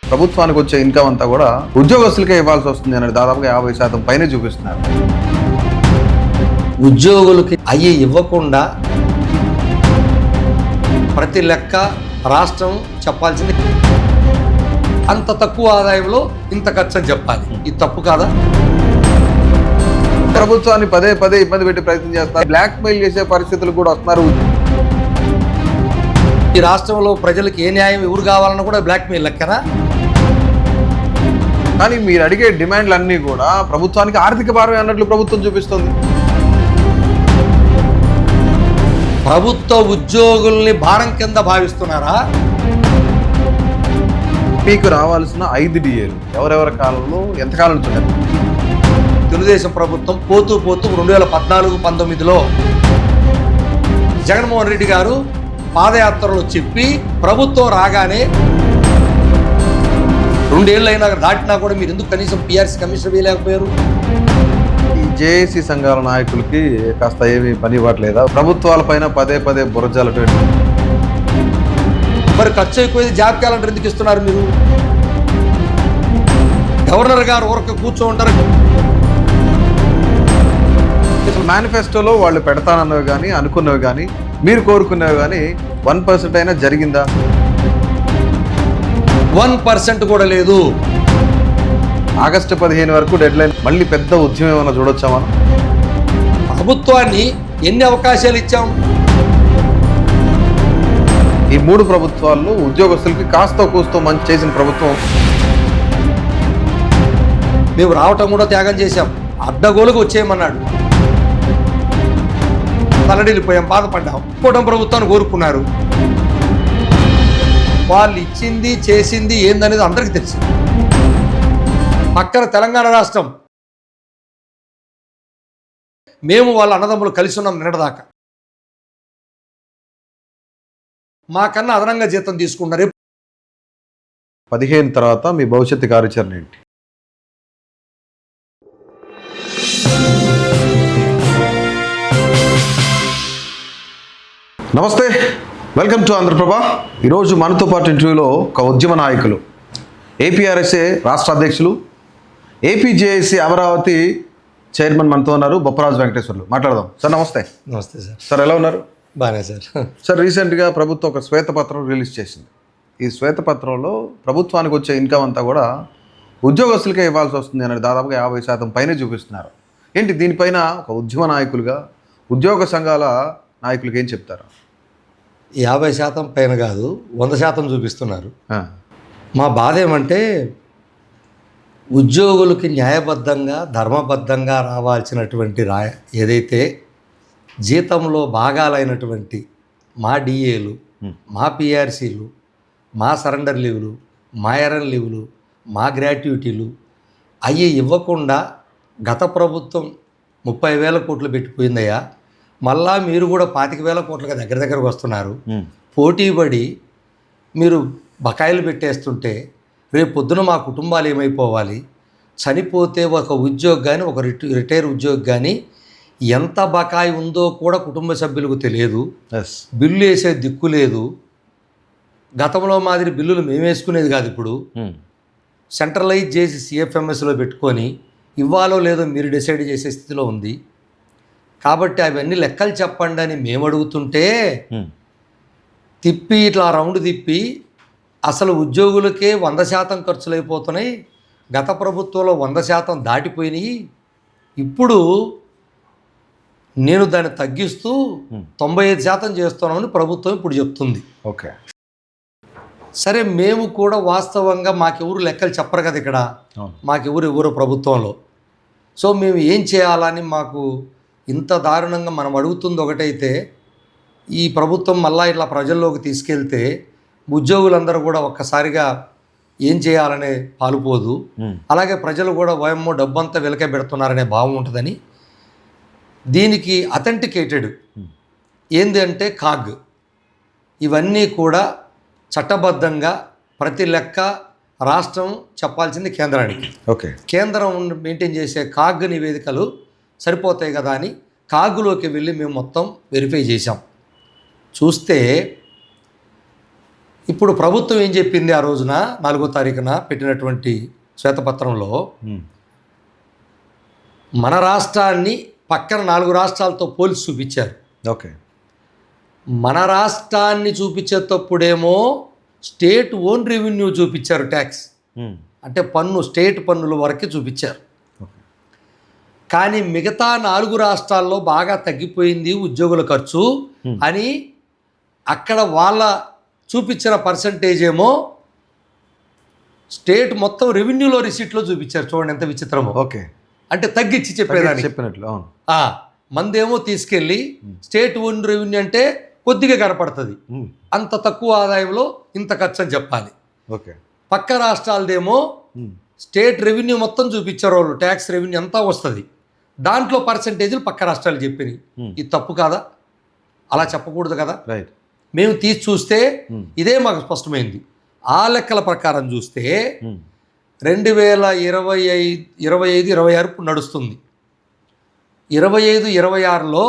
ప్రభుత్వానికి వచ్చే ఇన్కమ్ అంతా కూడా ఉద్యోగస్తులకే ఇవ్వాల్సి వస్తుంది అనేది దాదాపుగా 50% పైనే చూపిస్తున్నారు. ఉద్యోగులకి అయ్యి ఇవ్వకుండా ప్రతి లెక్క రాష్ట్రం చెప్పాల్సింది. అంత తక్కువ ఆదాయంలో ఇంత ఖర్చు అని చెప్పాలి. ఇది తప్పు కాదా? ప్రభుత్వాన్ని పదే పదే ఇబ్బంది పెట్టి ప్రయత్నం చేస్తారు. బ్లాక్ మెయిల్ చేసే పరిస్థితులు కూడా వస్తున్నారు. ఈ రాష్ట్రంలో ప్రజలకు ఏ న్యాయం ఎవరు కావాలన్నా కూడా బ్లాక్ మెయిల్ లెక్కనా? కానీ మీరు అడిగే డిమాండ్లు అన్నీ కూడా ప్రభుత్వానికి ఆర్థిక భారం అన్నట్లు ప్రభుత్వం చూపిస్తుంది. ప్రభుత్వ ఉద్యోగుల్ని భారం కింద భావిస్తున్నారా? మీకు రావాల్సిన 5 డిఏలు ఎవరెవరి కాలంలో ఎంతకాలం నుంచి ఉన్నాయి? తెలుగుదేశం ప్రభుత్వం పోతూ 2014-19లో జగన్మోహన్ రెడ్డి గారు పాదయాత్రలో చెప్పి ప్రభుత్వం రాగానే 2 ఏళ్ళు అయినా దాటినా కూడా మీరు ఎందుకు కనీసం పిఆర్సీ కమిషన్ వేయలేకపోయారు? ఈ జేఏసీ సంఘాల నాయకులకి కాస్త ఏమీ పని ఇవ్వట్లేదా? ప్రభుత్వాల పైన పదే పదే బురజాలట. మరి ఖర్చు ఎక్కువైంది జాబ్ క్యాలెండర్ ఎందుకు ఇస్తున్నారు మీరు? గవర్నర్ గారు ఊరికి కూర్చో ఉంటారు. మేనిఫెస్టోలో వాళ్ళు పెడతానన్నవి కానీ అనుకున్నవి కానీ మీరు కోరుకున్నవి కానీ 1% అయినా జరిగిందా? 1% కూడా లేదు. ఆగస్టు 15 వరకు డెడ్ లైన్. మళ్ళీ పెద్ద ఉద్యమం ఏమైనా చూడొచ్చా మనం? ప్రభుత్వాన్ని ఎన్ని అవకాశాలు ఇచ్చాం? ఈ 3 ప్రభుత్వాల్లో ఉద్యోగస్తులకి కాస్త కూస్తో మంచి చేసిన ప్రభుత్వం. మేము రావటం కూడా త్యాగం చేశాం. అడ్డగోలుగా వచ్చేయమన్నాడు. తలడిల్లిపోయాం, బాధపడ్డాం. కూటమి ప్రభుత్వాన్ని కోరుకున్నారు. వాళ్ళు ఇచ్చింది చేసింది ఏందనేది అందరికీ తెలుసు. పక్కన తెలంగాణ రాష్ట్రం, మేము వాళ్ళ అన్నదమ్ములు కలిసి ఉన్నాం నిన్నటిదాకా. మాకన్నా అదనంగా జీతం తీసుకున్నారు. 15 తర్వాత మీ భవిష్యత్తు కార్యాచరణ ఏంటి? నమస్తే, వెల్కమ్ టు ఆంధ్రప్రభ. ఈరోజు మనతో పాటు ఇంటర్వ్యూలో ఒక ఉద్యమ నాయకులు, ఏపీఆర్ఎస్ఏ రాష్ట్ర అధ్యక్షులు, ఏపీజేఏసీ అమరావతి చైర్మన్ మనతో ఉన్నారు, బొప్పరాజు వెంకటేశ్వర్లు. మాట్లాడదాం సార్. నమస్తే. నమస్తే సార్. సార్ ఎలా ఉన్నారు? బాగానే సార్. సార్, రీసెంట్గా ప్రభుత్వం ఒక శ్వేతపత్రం రిలీజ్ చేసింది. ఈ శ్వేతపత్రంలో ప్రభుత్వానికి వచ్చే ఇన్కమ్ అంతా కూడా ఉద్యోగస్తులకే ఇవ్వాల్సి వస్తుంది అనేది దాదాపుగా 50% పైనే చూపిస్తున్నారు. ఏంటి దీనిపైన ఒక ఉద్యమ నాయకులుగా, ఉద్యోగ సంఘాల నాయకులకి ఏం చెప్తారు? 50% పైన కాదు, 100% చూపిస్తున్నారు. మా బాధ ఏమంటే ఉద్యోగులకి న్యాయబద్ధంగా ధర్మబద్ధంగా రావాల్సినటువంటి ఏదైతే జీతంలో భాగాలైనటువంటి మా డిఏలు, మా పిఆర్సీలు, మా సరెండర్ లీవులు, మా ఎర్రన్ లీవులు, మా గ్రాట్యుటీలు అవి ఇవ్వకుండా గత ప్రభుత్వం 30,000 కోట్లు పెట్టిపోయిందయ్యా. మళ్ళా మీరు కూడా 25,000 కోట్లుగా దగ్గరకు వస్తున్నారు. పోటీపడి మీరు బకాయిలు పెట్టేస్తుంటే రేపు పొద్దున మా కుటుంబాలు ఏమైపోవాలి? చనిపోతే ఒక ఉద్యోగి కానీ, ఒక రిటైర్ ఉద్యోగి కానీ ఎంత బకాయి ఉందో కూడా కుటుంబ సభ్యులకు తెలియదు. బిల్లు వేసే దిక్కు లేదు. గతంలో మాదిరి బిల్లులు మేము వేసుకునేది కాదు. ఇప్పుడు సెంట్రలైజ్ చేసి సిఎఫ్ఎంఎస్లో పెట్టుకొని ఇవ్వాలో లేదో మీరు డిసైడ్ చేసే స్థితిలో ఉంది. కాబట్టి అవన్నీ లెక్కలు చెప్పండి అని మేము అడుగుతుంటే తిప్పి ఇట్లా రౌండ్ తిప్పి అసలు ఉద్యోగులకే 100% ఖర్చులు అయిపోతున్నాయి. గత ప్రభుత్వంలో 100% దాటిపోయినాయి. ఇప్పుడు నేను దాన్ని తగ్గిస్తూ 95% చేస్తున్నామని ప్రభుత్వం ఇప్పుడు చెప్తుంది. ఓకే, సరే, మేము కూడా వాస్తవంగా మాకెవరు లెక్కలు చెప్పరు కదా ఇక్కడ, మాకెవరు ప్రభుత్వంలో. సో మేము ఏం చేయాలని మాకు ఇంత దారుణంగా మనం అడుగుతుంది ఒకటైతే, ఈ ప్రభుత్వం మళ్ళా ఇట్లా ప్రజల్లోకి తీసుకెళ్తే ఉద్యోగులందరూ కూడా ఒక్కసారిగా ఏం చేయాలనే పాలుపోదు. అలాగే ప్రజలు కూడా వయమ్మో డబ్బంతా వెలకే పెడుతున్నారనే భావం ఉంటుందని దీనికి అథెంటికేటెడ్ ఏంది అంటే కాగ్, ఇవన్నీ కూడా చట్టబద్ధంగా ప్రతి లెక్క రాష్ట్రం చెప్పాల్సింది కేంద్రానికి. ఓకే, కేంద్రం మెయింటైన్ చేసే కాగ్ నివేదికలు సరిపోతాయి కదా అని కాగులోకి వెళ్ళి మేము మొత్తం వెరిఫై చేశాం. చూస్తే ఇప్పుడు ప్రభుత్వం ఏం చెప్పింది ఆ రోజున 4వ తారీఖున పెట్టినటువంటి శ్వేతపత్రంలో మన రాష్ట్రాన్ని పక్కన 4 రాష్ట్రాలతో పోల్చి చూపించారు. ఓకే. మన రాష్ట్రాన్ని చూపించేటప్పుడేమో స్టేట్ ఓన్ రెవెన్యూ చూపించారు, ట్యాక్స్ అంటే పన్ను, స్టేట్ పన్నుల వరకే చూపించారు. కానీ మిగతా 4 రాష్ట్రాల్లో బాగా తగ్గిపోయింది ఉద్యోగుల ఖర్చు అని అక్కడ వాళ్ళ చూపించిన పర్సంటేజ్ ఏమో స్టేట్ మొత్తం రెవెన్యూలో రిసీట్లో చూపించారు. చూడండి ఎంత విచిత్రమో. ఓకే. అంటే తగ్గించి చెప్పేదాన్ని చెప్పినట్లు. అవును. మందేమో తీసుకెళ్ళి స్టేట్ ఓన్ రెవెన్యూ అంటే కొద్దిగా కనపడుతుంది, అంత తక్కువ ఆదాయంలో ఇంత ఖర్చు అని చెప్పాలి. ఓకే. పక్క రాష్ట్రాలదేమో స్టేట్ రెవెన్యూ మొత్తం చూపించారు వాళ్ళు, ట్యాక్స్ రెవెన్యూ అంతా వస్తుంది, దాంట్లో పర్సంటేజ్లు పక్క రాష్ట్రాలు చెప్పినాయి. ఇది తప్పు కాదా? అలా చెప్పకూడదు కదా. రైట్. మేము తీసి చూస్తే ఇదే మాకు స్పష్టమైంది. ఆ లెక్కల ప్రకారం చూస్తే 2025-26 నడుస్తుంది. 25-26లో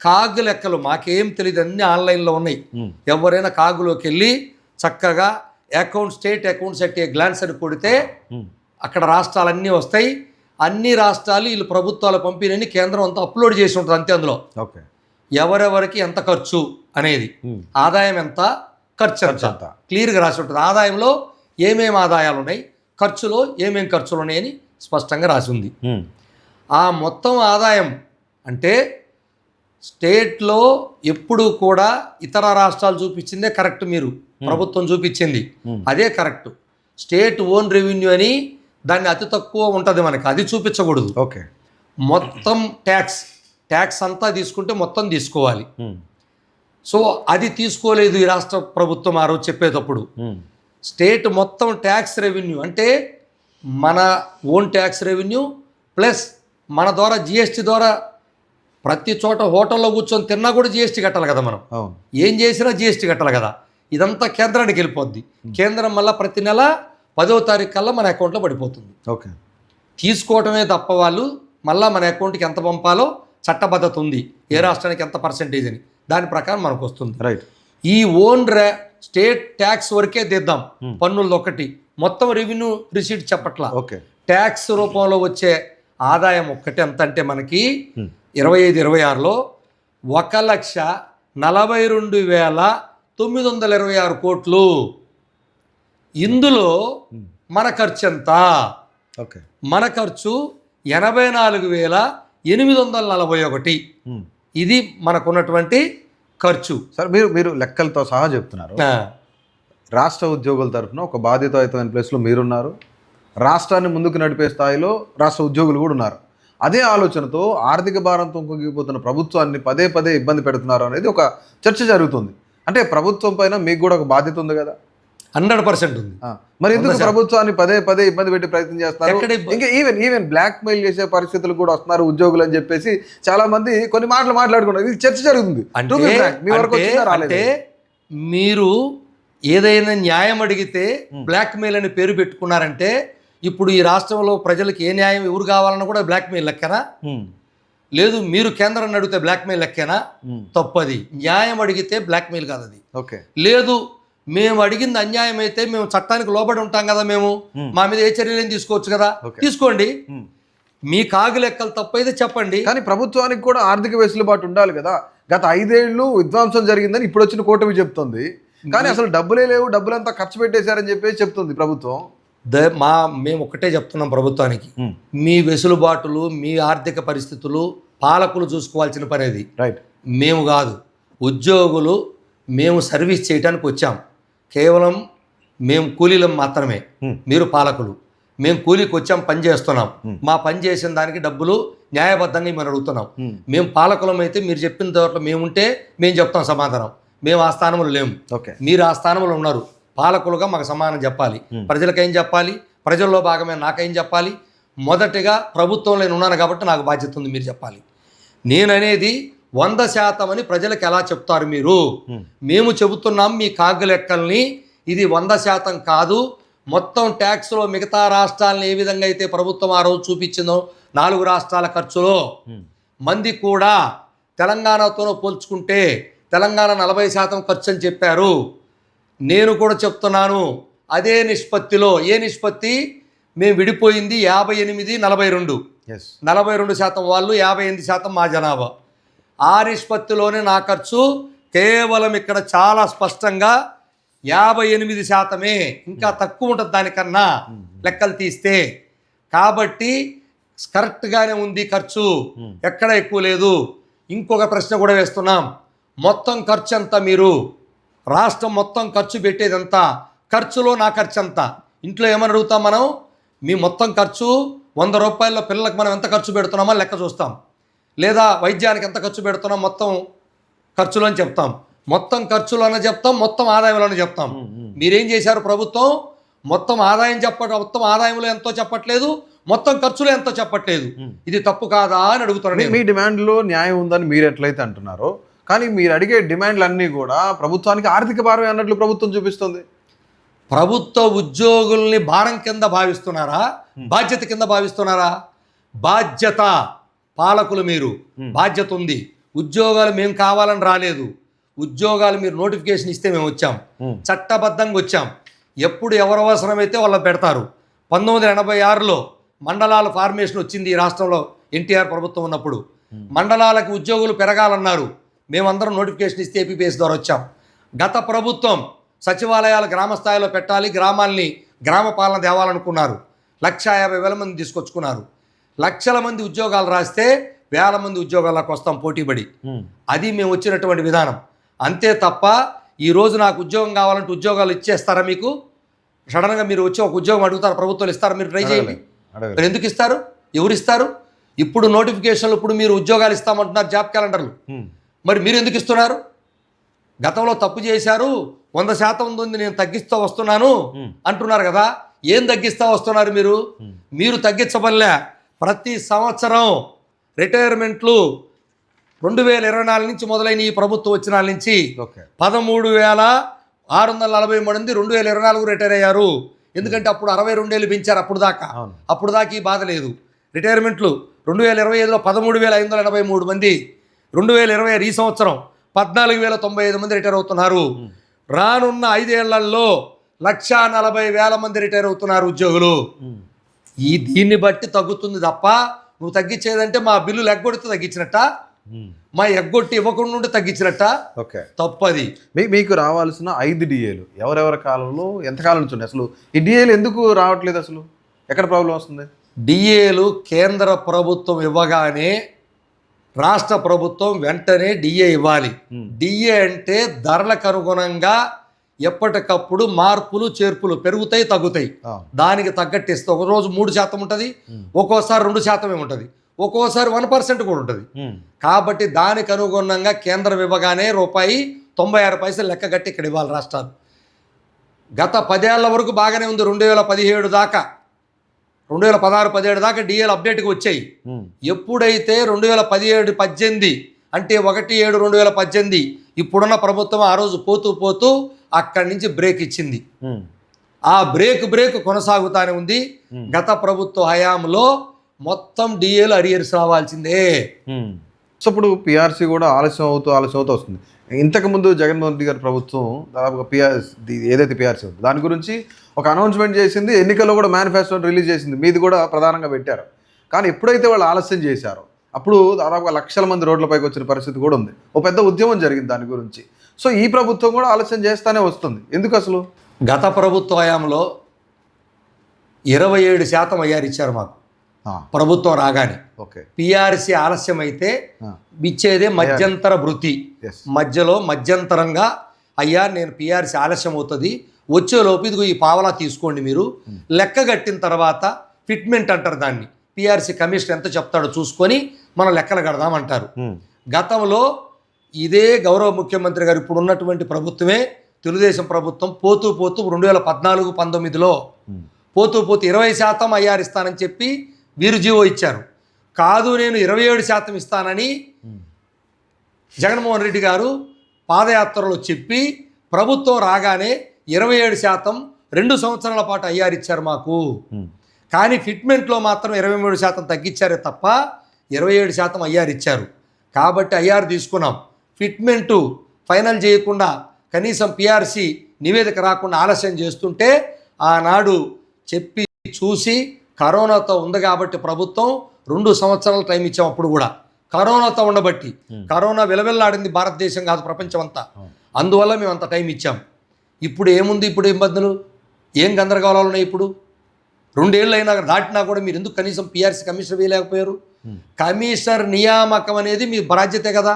కాగు లెక్కలు మాకేం తెలియదు, అన్నీ ఆన్లైన్లో ఉన్నాయి. ఎవరైనా కాగులోకి వెళ్ళి చక్కగా state accounts at a glance అని కొడితే అక్కడ రాష్ట్రాలన్నీ వస్తాయి. అన్ని రాష్ట్రాలు వీళ్ళు ప్రభుత్వాల పంపిణీని కేంద్రం అంతా అప్లోడ్ చేసి ఉంటుంది అంతే. అందులో ఓకే. ఎవరెవరికి ఎంత ఖర్చు అనేది, ఆదాయం ఎంత, ఖర్చు ఎంత క్లియర్గా రాసి ఉంటుంది. ఆదాయంలో ఏమేమి ఆదాయాలు ఉన్నాయి, ఖర్చులో ఏమేమి ఖర్చులు ఉన్నాయని స్పష్టంగా రాసి ఉంది. ఆ మొత్తం ఆదాయం అంటే స్టేట్లో ఎప్పుడు కూడా ఇతర రాష్ట్రాలు చూపించిందే కరెక్ట్, మీరు ప్రభుత్వం చూపించింది అదే కరెక్ట్. స్టేట్ ఓన్ రెవెన్యూ అని దాన్ని అతి తక్కువ ఉంటుంది మనకి, అది చూపించకూడదు. ఓకే. మొత్తం ట్యాక్స్ అంతా తీసుకుంటే మొత్తం తీసుకోవాలి. సో అది తీసుకోలేదు ఈ రాష్ట్ర ప్రభుత్వం ఆ రోజు చెప్పేటప్పుడు. స్టేట్ మొత్తం ట్యాక్స్ రెవెన్యూ అంటే మన ఓన్ ట్యాక్స్ రెవెన్యూ ప్లస్ మన ద్వారా జిఎస్టీ ద్వారా ప్రతి చోట హోటల్లో కూర్చొని తిన్నా కూడా జిఎస్టీ కట్టాలి కదా మనం, ఏం చేసినా జిఎస్టీ కట్టాలి కదా. ఇదంతా కేంద్రానికి వెళ్ళిపోద్ది. కేంద్రం మళ్ళీ ప్రతి నెల 10వ తారీఖు కల్లా మన అకౌంట్లో పడిపోతుంది. ఓకే. తీసుకోవటమే తప్ప వాళ్ళు మళ్ళీ మన అకౌంట్కి ఎంత పంపాలో చట్టబద్ధత ఉంది, ఏ రాష్ట్రానికి ఎంత పర్సెంటేజ్ అని, దాని ప్రకారం మనకు వస్తుంది. రైట్. ఈ ఓన్ స్టేట్ ట్యాక్స్ వరకే దిద్దాం, పన్నులు ఒకటి, మొత్తం రెవెన్యూ రిసీట్ చెప్పట్లా. ఓకే. ట్యాక్స్ రూపంలో వచ్చే ఆదాయం ఒక్కటి ఎంత అంటే మనకి 25-26లో 1,42,926 కోట్లు. ఇందులో మన ఖర్చు ఎంత? ఓకే. మన ఖర్చు 84,841. ఇది మనకున్నటువంటి ఖర్చు. సార్ మీరు లెక్కలతో సహా చెప్తున్నారు. రాష్ట్ర ఉద్యోగుల తరఫున ఒక బాధ్యతాయుతమైన ప్లేస్లో మీరున్నారు, రాష్ట్రాన్ని ముందుకు నడిపే స్థాయిలో రాష్ట్ర ఉద్యోగులు కూడా ఉన్నారు. అదే ఆలోచనతో ఆర్థిక భారంతో కుంగిపోతున్న ప్రభుత్వాన్ని పదే పదే ఇబ్బంది పెడుతున్నారు అనేది ఒక చర్చ జరుగుతుంది. అంటే ప్రభుత్వం పైన మీకు కూడా ఒక బాధ్యత ఉంది కదా? 100% ఉంది. మరి ఎందుకు ప్రభుత్వాన్ని పదే పదే ఇబ్బంది పెట్టి ప్రయత్నం చేస్తారు? ఇంకా ఈవెన్ బ్లాక్ మెయిల్ చేసే పరిస్థితులు కూడా వస్తున్నారు ఉద్యోగులు అని చెప్పేసి చాలా మంది కొన్ని మాటలు మాట్లాడుకున్నారు. ఇది చర్చ జరుగుతుంది. అంటే మీరు ఏదైనా న్యాయం అడిగితే బ్లాక్ మెయిల్ అని పేరు పెట్టుకున్నారంటే ఇప్పుడు ఈ రాష్ట్రంలో ప్రజలకు ఏ న్యాయం ఎవరు కావాలన్నా కూడా బ్లాక్ మెయిల్ లెక్కనా? లేదు. మీరు కేంద్రాన్ని అడిగితే బ్లాక్ మెయిల్ లెక్కనా? తప్పది. న్యాయం అడిగితే బ్లాక్ మెయిల్ కాదు అది. ఓకే. లేదు మేము అడిగింది అన్యాయం అయితే మేము చట్టానికి లోబడి ఉంటాం కదా, మేము మా మీద ఏ చర్యలు తీసుకోవచ్చు కదా, తీసుకోండి. మీ కాగు లెక్కలు తప్పైతే చెప్పండి. కానీ ప్రభుత్వానికి కూడా ఆర్థిక వెసులుబాటు ఉండాలి కదా. గత 5 ఏళ్ళు విధ్వంసం జరిగిందని ఇప్పుడు వచ్చిన కూటమి చెప్తుంది. కానీ అసలు డబ్బులే లేవు, డబ్బులంతా ఖర్చు పెట్టేశారని చెప్పేసి చెప్తుంది ప్రభుత్వం. మేము ఒక్కటే చెప్తున్నాం ప్రభుత్వానికి, మీ వెసులుబాటులు, మీ ఆర్థిక పరిస్థితులు పాలకులు చూసుకోవాల్సిన పని అది. రైట్. మేము కాదు. ఉద్యోగులు మేము సర్వీస్ చేయడానికి వచ్చాం, కేవలం మేము కూలీలం మాత్రమే. మీరు పాలకులు. మేము కూలీకి వచ్చాం, పని చేస్తున్నాం. మా పని చేసిన దానికి డబ్బులు న్యాయబద్ధంగా మేము అడుగుతున్నాం. మేము పాలకులం అయితే మీరు చెప్పిన దాంట్లో మేముంటే మేము చెప్తాం సమాధానం. మేము ఆ స్థానంలో లేము, మీరు ఆ స్థానంలో ఉన్నారు. పాలకులుగా మాకు సమాధానం చెప్పాలి. ప్రజలకేం చెప్పాలి, ప్రజల్లో భాగమే నాకేం చెప్పాలి. మొదటిగా ప్రభుత్వంలో నేను ఉన్నాను కాబట్టి నాకు బాధ్యత ఉంది, మీరు చెప్పాలి. నేననేది 100% అని ప్రజలకు ఎలా చెప్తారు మీరు? మేము చెబుతున్నాం మీ కాగు లెక్కల్ని, ఇది 100% కాదు. మొత్తం ట్యాక్స్లో మిగతా రాష్ట్రాలను ఏ విధంగా అయితే ప్రభుత్వం ఆ రోజు చూపించిందో 4 రాష్ట్రాల ఖర్చులో మంది కూడా తెలంగాణతో పోల్చుకుంటే తెలంగాణ 40% ఖర్చు అని చెప్పారు. నేను కూడా చెప్తున్నాను అదే నిష్పత్తిలో. ఏ నిష్పత్తి? మేము విడిపోయింది 58-42. 42% వాళ్ళు, 58% మా జనాభా. ఆ నిష్పత్తిలోనే నా ఖర్చు కేవలం ఇక్కడ చాలా స్పష్టంగా 58%. ఇంకా తక్కువ ఉంటుంది దానికన్నా లెక్కలు తీస్తే. కాబట్టి కరెక్ట్గానే ఉంది ఖర్చు, ఎక్కడ ఎక్కువ లేదు. ఇంకొక ప్రశ్న కూడా వేస్తున్నాం. మొత్తం ఖర్చు ఎంత? మీరు రాష్ట్రం మొత్తం ఖర్చు పెట్టేది ఎంత? ఖర్చులో నా ఖర్చు ఎంత? ఇంట్లో ఏమని అడుగుతాం మనం? మీ మొత్తం ఖర్చు 100 రూపాయల పిల్లలకు మనం ఎంత ఖర్చు పెడుతున్నామో లెక్క చూస్తాం. లేదా వైద్యానికి ఎంత ఖర్చు పెడుతున్నాం మొత్తం ఖర్చులు అని చెప్తాం. మొత్తం ఖర్చులోనే చెప్తాం, మొత్తం ఆదాయంలోనే చెప్తాం. మీరేం చేశారు? ప్రభుత్వం మొత్తం ఆదాయం మొత్తం ఆదాయంలో ఎంతో చెప్పట్లేదు, మొత్తం ఖర్చులో ఎంతో చెప్పట్లేదు. ఇది తప్పు కాదా అని అడుగుతున్నాను. మీ డిమాండ్లో న్యాయం ఉందని మీరు ఎట్లయితే అంటున్నారో, కానీ మీరు అడిగే డిమాండ్లు అన్నీ కూడా ప్రభుత్వానికి ఆర్థిక భారం అన్నట్లు ప్రభుత్వం చూపిస్తుంది. ప్రభుత్వ ఉద్యోగుల్ని భారం కింద భావిస్తున్నారా, బాధ్యత కింద భావిస్తున్నారా? బాధ్యత. పాలకులు మీరు, బాధ్యత ఉంది. ఉద్యోగాలు మేము కావాలని రాలేదు. ఉద్యోగాలు మీరు నోటిఫికేషన్ ఇస్తే మేము వచ్చాం, చట్టబద్ధంగా వచ్చాం. ఎప్పుడు ఎవరు అవసరమైతే వాళ్ళని పెడతారు. 1986లో మండలాల ఫార్మేషన్ వచ్చింది ఈ రాష్ట్రంలో ఎన్టీఆర్ ప్రభుత్వం ఉన్నప్పుడు. మండలాలకు ఉద్యోగులు పెరగాలన్నారు. మేమందరం నోటిఫికేషన్ ఇస్తే ఏపీపీఎస్ ద్వారా వచ్చాం. గత ప్రభుత్వం సచివాలయాలు గ్రామ స్థాయిలో పెట్టాలి, గ్రామాల్ని గ్రామ పాలన తేవాలనుకున్నారు. 150,000 మంది తీసుకొచ్చుకున్నారు. లక్షల మంది ఉద్యోగాలు రాస్తే 1,000 మంది ఉద్యోగాలకు వస్తాం పోటీపడి. అది మేము వచ్చినటువంటి విధానం. అంతే తప్ప ఈరోజు నాకు ఉద్యోగం కావాలంటే ఉద్యోగాలు ఇచ్చేస్తారా? మీకు సడన్గా మీరు వచ్చి ఒక ఉద్యోగం అడుగుతారు, ప్రభుత్వాలు ఇస్తారా? మీరు ట్రై చేయండి. మరి ఎందుకు ఇస్తారు? ఎవరు ఇస్తారు? ఇప్పుడు నోటిఫికేషన్లు, ఇప్పుడు మీరు ఉద్యోగాలు ఇస్తామంటున్నారు, జాబ్ క్యాలెండర్లు. మరి మీరు ఎందుకు ఇస్తున్నారు? గతంలో తప్పు చేశారు, 100% ఉంది, నేను తగ్గిస్తూ వస్తున్నాను అంటున్నారు కదా. ఏం తగ్గిస్తూ వస్తున్నారు మీరు? మీరు తగ్గించబల్లే. ప్రతి సంవత్సరం రిటైర్మెంట్లు 2024 నుంచి మొదలైన ఈ ప్రభుత్వం వచ్చిన నుంచి 13,643 మంది 2024 రిటైర్ అయ్యారు. ఎందుకంటే అప్పుడు 62 ఏళ్ళు పెంచారు. అప్పుడు దాకా ఈ బాధ లేదు. రిటైర్మెంట్లు 2025లో 13,583 మంది, 2020 ఈ సంవత్సరం 14,095 మంది రిటైర్ అవుతున్నారు. రానున్న 5 ఏళ్లలో 140,000 మంది రిటైర్ అవుతున్నారు ఉద్యోగులు. దీన్ని బట్టి తగ్గుతుంది తప్ప నువ్వు తగ్గించేదంటే మా బిల్లులు ఎగ్గొడితే తగ్గించినట్ట, మా ఎగ్గొట్టి ఇవ్వకుండా ఉంటే తగ్గించినట్ట. తప్పది. మీకు రావాల్సిన 5 డిఏలు ఎవరెవరి కాలంలో ఎంతకాలం నుంచి ఉన్నాయి? అసలు ఈ డిఏలు ఎందుకు రావట్లేదు? అసలు ఎక్కడ ప్రాబ్లం వస్తుంది? డిఏలు కేంద్ర ప్రభుత్వం ఇవ్వగానే రాష్ట్ర ప్రభుత్వం వెంటనే డిఏ ఇవ్వాలి. డిఏ అంటే ధరలకు అనుగుణంగా ఎప్పటికప్పుడు మార్పులు చేర్పులు పెరుగుతాయి, తగ్గుతాయి. దానికి తగ్గట్టు ఇస్తే ఒకరోజు 3% ఉంటుంది, ఒక్కోసారి 2% ఉంటుంది, ఒక్కోసారి 1% కూడా ఉంటుంది. కాబట్టి దానికి అనుగుణంగా కేంద్రం ఇవ్వగానే ₹1.96 లెక్క కట్టి ఇక్కడ ఇవ్వాలి రాష్ట్రాలు. గత 10 ఏళ్ల వరకు బాగానే ఉంది. 2017 దాకా, 2016-17 దాకా డిఏలు అప్డేట్కి వచ్చాయి. ఎప్పుడైతే 2017-18 అంటే 1/7/2018 ఇప్పుడున్న ప్రభుత్వం ఆ రోజు పోతూ అక్కడి నుంచి బ్రేక్ ఇచ్చింది. ఆ బ్రేక్ కొనసాగుతానే ఉంది. గత ప్రభుత్వ హయాంలో మొత్తం డిఏలు అరియర్స్ రావాల్సిందే. సో ఇప్పుడు పిఆర్సీ కూడా ఆలస్యం అవుతూ వస్తుంది. ఇంతకుముందు జగన్మోహన్ రెడ్డి గారి ప్రభుత్వం దాదాపుగా ఏదైతే పిఆర్సీ ఉందో దాని గురించి ఒక అనౌన్స్మెంట్ చేసింది. ఎన్నికల్లో కూడా మేనిఫెస్టోని రిలీజ్ చేసింది. మీది కూడా ప్రధానంగా పెట్టారు. కానీ ఎప్పుడైతే వాళ్ళు ఆలస్యం చేశారో అప్పుడు దాదాపుగా లక్షల మంది రోడ్లపైకి వచ్చిన పరిస్థితి కూడా ఉంది. ఒక పెద్ద ఉద్యమం జరిగింది దాని గురించి. సో ఈ ప్రభుత్వం కూడా ఆలస్యం చేస్తూనే వస్తుంది. ఎందుకు అసలు? గత ప్రభుత్వ హయాంలో 27% అయ్యారు ఇచ్చారు మాకు ప్రభుత్వం రాగానే. పిఆర్సీ ఆలస్యం అయితే ఇచ్చేదే మధ్యంతర భృతి. మధ్యలో మధ్యంతరంగా అయ్యా నేను పిఆర్సీ ఆలస్యం అవుతుంది, వచ్చేలోపు ఇదిగో ఈ పావలా తీసుకోండి, మీరు లెక్క కట్టిన తర్వాత ఫిట్మెంట్ అంటారు దాన్ని. పిఆర్సీ కమిషన్ ఎంత చెప్తాడో చూసుకొని మనం లెక్కలు కడదామంటారు. గతంలో ఇదే గౌరవ ముఖ్యమంత్రి గారు ఇప్పుడు ఉన్నటువంటి ప్రభుత్వమే, తెలుగుదేశం ప్రభుత్వం పోతూ 2014-19లో పోతూ 20% ఐఆర్ ఇస్తానని చెప్పి వీరు జీవో ఇచ్చారు. కాదు నేను 27% ఇస్తానని జగన్మోహన్ రెడ్డి గారు పాదయాత్రలో చెప్పి ప్రభుత్వం రాగానే 27% 2 సంవత్సరాల పాటు ఐఆర్ ఇచ్చారు మాకు. కానీ ఫిట్మెంట్లో మాత్రం 23% తగ్గించారే తప్ప 27% ఐఆర్ ఇచ్చారు. కాబట్టి ఐఆర్ తీసుకున్నాం. ఫిట్మెంటు ఫైనల్ చేయకుండా కనీసం పిఆర్సి నివేదిక రాకుండా ఆలస్యం చేస్తుంటే ఆనాడు చెప్పి చూసి కరోనాతో ఉంది కాబట్టి ప్రభుత్వం 2 సంవత్సరాల టైం ఇచ్చాం. అప్పుడు కూడా కరోనాతో ఉండబట్టి, కరోనా విలవిల్లాడింది భారతదేశం కాదు ప్రపంచం అంతా, అందువల్ల మేము అంత టైం ఇచ్చాం. ఇప్పుడు ఏముంది, ఇప్పుడు ఏం ఇబ్బందులు, ఏం గందరగోళాలు ఉన్నాయి? ఇప్పుడు 2 ఏళ్ళు అయినా దాటినా కూడా మీరు ఎందుకు కనీసం పిఆర్సీ కమిషనర్ వేయలేకపోయారు? కమిషనర్ నియామకం అనేది మీ బాధ్యతే కదా,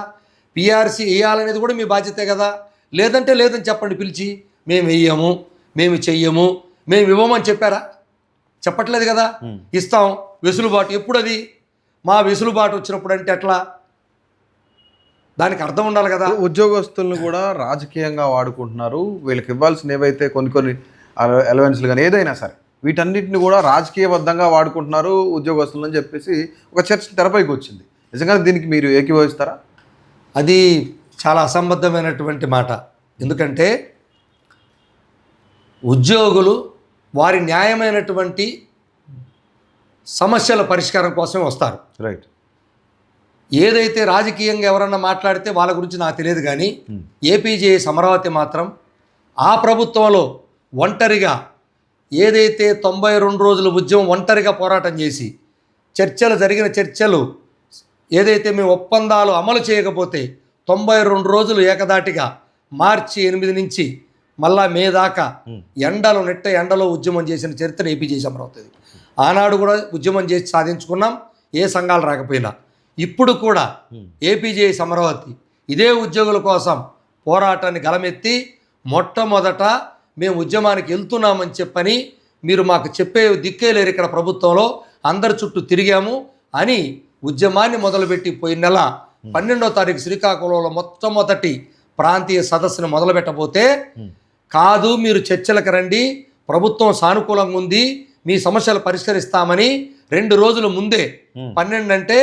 పిఆర్సీ వేయాలనేది కూడా మీ బాధ్యతే కదా. లేదంటే లేదని చెప్పండి పిలిచి, మేము వెయ్యము, మేము చెయ్యము, మేము ఇవ్వమని చెప్పారా? చెప్పట్లేదు కదా. ఇస్తాం, వెసులుబాటు. ఎప్పుడు అది మా వెసులుబాటు వచ్చినప్పుడు అంటే ఎట్లా? దానికి అర్థం ఉండాలి కదా. ఉద్యోగస్తులను కూడా రాజకీయంగా వాడుకుంటున్నారు. వీళ్ళకి ఇవ్వాల్సిన ఏవైతే కొన్ని అలవెన్స్లు కానీ ఏదైనా సరే వీటన్నిటిని కూడా రాజకీయబద్ధంగా వాడుకుంటున్నారు ఉద్యోగస్తులు అని చెప్పేసి ఒక చర్చ తెరపైకి వచ్చింది. నిజంగా దీనికి మీరు ఏకీభవిస్తారా? అది చాలా అసంబద్ధమైనటువంటి మాట. ఎందుకంటే ఉద్యోగులు వారి న్యాయమైనటువంటి సమస్యల పరిష్కారం కోసమే వస్తారు. రైట్. ఏదైతే రాజకీయంగా ఎవరన్నా మాట్లాడితే వాళ్ళ గురించి నాకు తెలియదు, కానీ ఏపీజేఎస్ అమరావతి మాత్రం ఆ ప్రభుత్వంలో ఒంటరిగా ఏదైతే 92 రోజుల ఉద్యమం ఒంటరిగా పోరాటం చేసి జరిగిన చర్చలు ఏదైతే మేము ఒప్పందాలు అమలు చేయకపోతే 92 రోజులు ఏకదాటిగా మార్చి 8 నుంచి మళ్ళా మే దాకా ఎండలో ఉద్యమం చేసిన చరిత్ర ఏపీజేఎస్ అమరావతి. ఆనాడు కూడా ఉద్యమం చేసి సాధించుకున్నాం, ఏ సంఘాలు రాకపోయినా. ఇప్పుడు కూడా ఏపీజేఎస్ అమరావతి ఇదే ఉద్యోగుల కోసం పోరాటాన్ని గలమెత్తి మొట్టమొదట మేము ఉద్యమానికి వెళ్తున్నామని చెప్పని మీరు మాకు చెప్పే దిక్కే లేరు ఇక్కడ ప్రభుత్వంలో, అందరి చుట్టూ తిరిగాము అని ఉద్యమాన్ని మొదలుపెట్టి పోయిన నెల 12వ తారీఖు శ్రీకాకుళంలో మొట్టమొదటి ప్రాంతీయ సదస్సును మొదలుపెట్టబోతే, కాదు మీరు చర్చలకు రండి, ప్రభుత్వం సానుకూలంగా ఉంది, మీ సమస్యలు పరిష్కరిస్తామని 2 రోజుల ముందే 12 అంటే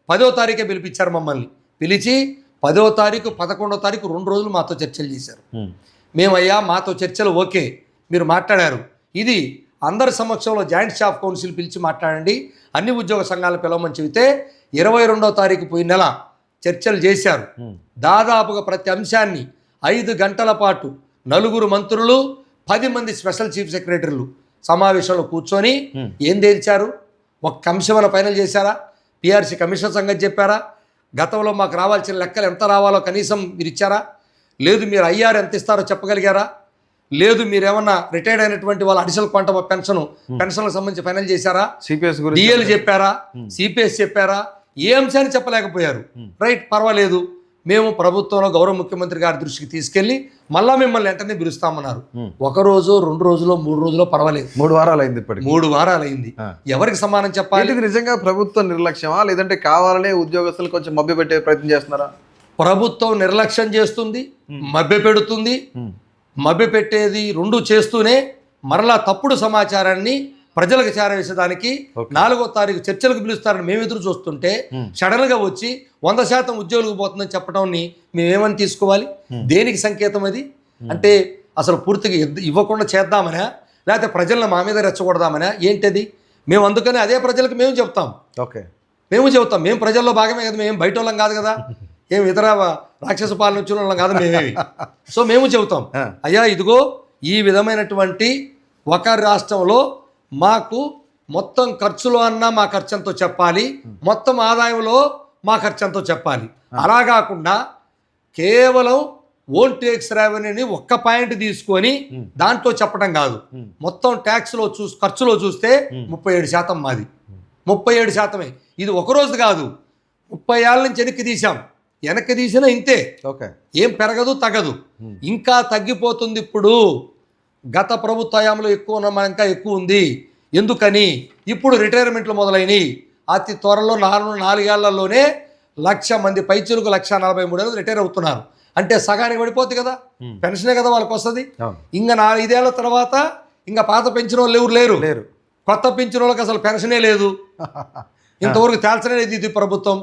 10వ తారీఖే పిలిపించారు మమ్మల్ని. పిలిచి 10వ తారీఖు 11వ తారీఖు 2 రోజులు మాతో చర్చలు చేశారు. మేమయ్యా మాతో చర్చలు ఓకే, మీరు మాట్లాడారు, ఇది అందరి సమక్షంలో జాయింట్ స్టాఫ్ కౌన్సిల్ పిలిచి మాట్లాడండి, అన్ని ఉద్యోగ సంఘాలను పిలవమని చెబితే 22వ తారీఖు పోయిన నెల చర్చలు చేశారు. దాదాపుగా ప్రతి అంశాన్ని 5 గంటల పాటు 4 మంత్రులు 10 మంది స్పెషల్ చీఫ్ సెక్రటరీలు సమావేశంలో కూర్చొని ఏం తేల్చారు? ఒక్క అంశం ఫైనల్ చేశారా? పిఆర్సీ కమిషన్ సంగతి చెప్పారా? గతంలో మాకు రావాల్సిన లెక్కలు ఎంత రావాలో కనీసం మీరు ఇచ్చారా? లేదు మీరు ఐఆర్ ఎంత ఇస్తారో చెప్పగలిగారా? లేదు మీరేమన్నా రిటైర్డ్ అయినటువంటి వాళ్ళ అడిషనల్ క్వాంటమ్ ఆఫ్ పెన్షన్లకు సంబంధించి ఫైనల్ చేశారా? సిపిఎస్ డిఎల్ చెప్పారా? సిపిఎస్ చెప్పారా? ఏ అంశాన్ని చెప్పలేకపోయారు. రైట్, పర్వాలేదు, మేము ప్రభుత్వంలో గౌరవ ముఖ్యమంత్రి గారి దృష్టికి తీసుకెళ్లి మళ్ళా మిమ్మల్ని వెంటనే పిలుస్తామన్నారు. 1 రోజు 2 రోజులో 3 రోజులో పర్వాలేదు, 3 వారాలు అయింది. ఇప్పటికి 3 వారాలు అయింది. ఎవరికి సమానం చెప్పాలి? ఇది నిజంగా ప్రభుత్వ నిర్లక్ష్యమా, లేదంటే కావాలనే ఉద్యోగస్తులు కొంచెం మభ్యపెట్టే ప్రయత్నం చేస్తున్నారా? ప్రభుత్వం నిర్లక్ష్యం చేస్తుంది, మభ్యపెడుతుంది. మభ్యపెట్టేది 2 చేస్తూనే మరలా తప్పుడు సమాచారాన్ని ప్రజలకు చేరవేసేదానికి 4వ తారీఖు చర్చలకు పిలుస్తారని మేము ఎదురు చూస్తుంటే సడన్గా వచ్చి 100% ఉద్యోగులకు పోతుందని చెప్పడాన్ని మేమేమని తీసుకోవాలి? దేనికి సంకేతం అది? అంటే అసలు పూర్తిగా ఇవ్వకుండా చేద్దామనా, లేకపోతే ప్రజలను మా మీద రెచ్చగొడదామనా, ఏంటది? మేము అందుకని అదే ప్రజలకు మేము చెప్తాం. ఓకే, మేము చెబుతాం, మేము ప్రజల్లో భాగమే కదా, మేము బయట వాళ్ళం కాదు కదా, ఏం ఇతర రాక్షస పాలన వచ్చిన వాళ్ళం కాదు మేమేమి. సో మేము చెబుతాం, అయ్యా ఇదిగో ఈ విధమైనటువంటి ఒక రాష్ట్రంలో మాకు మొత్తం ఖర్చులో అన్నా మా ఖర్చు ఎంతో చెప్పాలి, మొత్తం ఆదాయంలో మా ఖర్చు ఎంతో చెప్పాలి. అలా కాకుండా కేవలం ఓన్ ట్యాక్స్ రెవెన్యూని ఒక్క పాయింట్ తీసుకొని దాంట్లో చెప్పడం కాదు. మొత్తం ట్యాక్స్లో ఖర్చులో చూస్తే 37% మాది, 37%. ఇది ఒక రోజు కాదు, 30 ఏళ్ళ నుంచి వెనక్కి తీసినా ఇంతే. ఓకే, ఏం పెరగదు తగ్గదు, ఇంకా తగ్గిపోతుంది. ఇప్పుడు గత ప్రభుత్వ హయాంలో ఎక్కువ ఉన్న ఇంకా ఎక్కువ ఉంది. ఎందుకని? ఇప్పుడు రిటైర్మెంట్లు మొదలైనవి. అతి త్వరలో 4 ఏళ్లలోనే 1,00,000 మంది పైచులకు 1,43,000 రిటైర్ అవుతున్నారు. అంటే సగానికి పడిపోద్ది కదా, పెన్షనే కదా వాళ్ళకి వస్తుంది. ఇంకా 4-5 ఏళ్ల తర్వాత ఇంకా పాత పెంచిన వాళ్ళు ఎవరు లేరు, కొత్త పెంచిన వాళ్ళకి అసలు పెన్షనే లేదు. ఇంతవరకు తేల్చలేదు ఇది ప్రభుత్వం.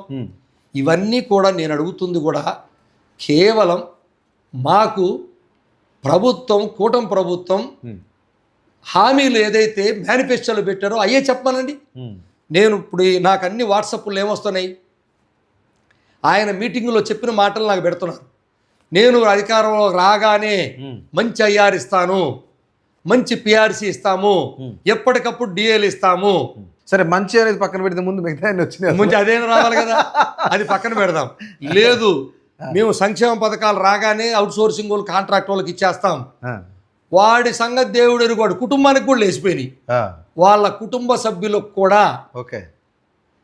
ఇవన్నీ కూడా నేను అడుగుతుంది కూడా కేవలం మాకు ప్రభుత్వం, కూటమి ప్రభుత్వం హామీలు ఏదైతే మేనిఫెస్టోలో పెట్టారో అయ్యే చెప్పానండి. నేను ఇప్పుడు నాకు అన్ని వాట్సాప్లో ఏమొస్తున్నాయి, ఆయన మీటింగులో చెప్పిన మాటలు నాకు పెడుతున్నారు. నేను అధికారంలో రాగానే మంచి ఐఆర్ ఇస్తాను, మంచి పిఆర్సీ ఇస్తాము, ఎప్పటికప్పుడు డిఏలు ఇస్తాము. సరే, మంచి అనేది పక్కన పెడితే ముందు మిగతా అన్ని వచ్చినాయి. ముందు అదేం రావాలి కదా, అది పక్కన పెడదాం. లేదు, మేము సంక్షేమ పథకాలు రాగానే అవుట్ సోర్సింగ్ వాళ్ళు కాంట్రాక్ట్ వాళ్ళకి ఇచ్చేస్తాం. వాడి సంగతి దేవుడు ఎరుగు, కుటుంబానికి కూడా లేచిపోయినాయి. వాళ్ళ కుటుంబ సభ్యులకు కూడా ఓకే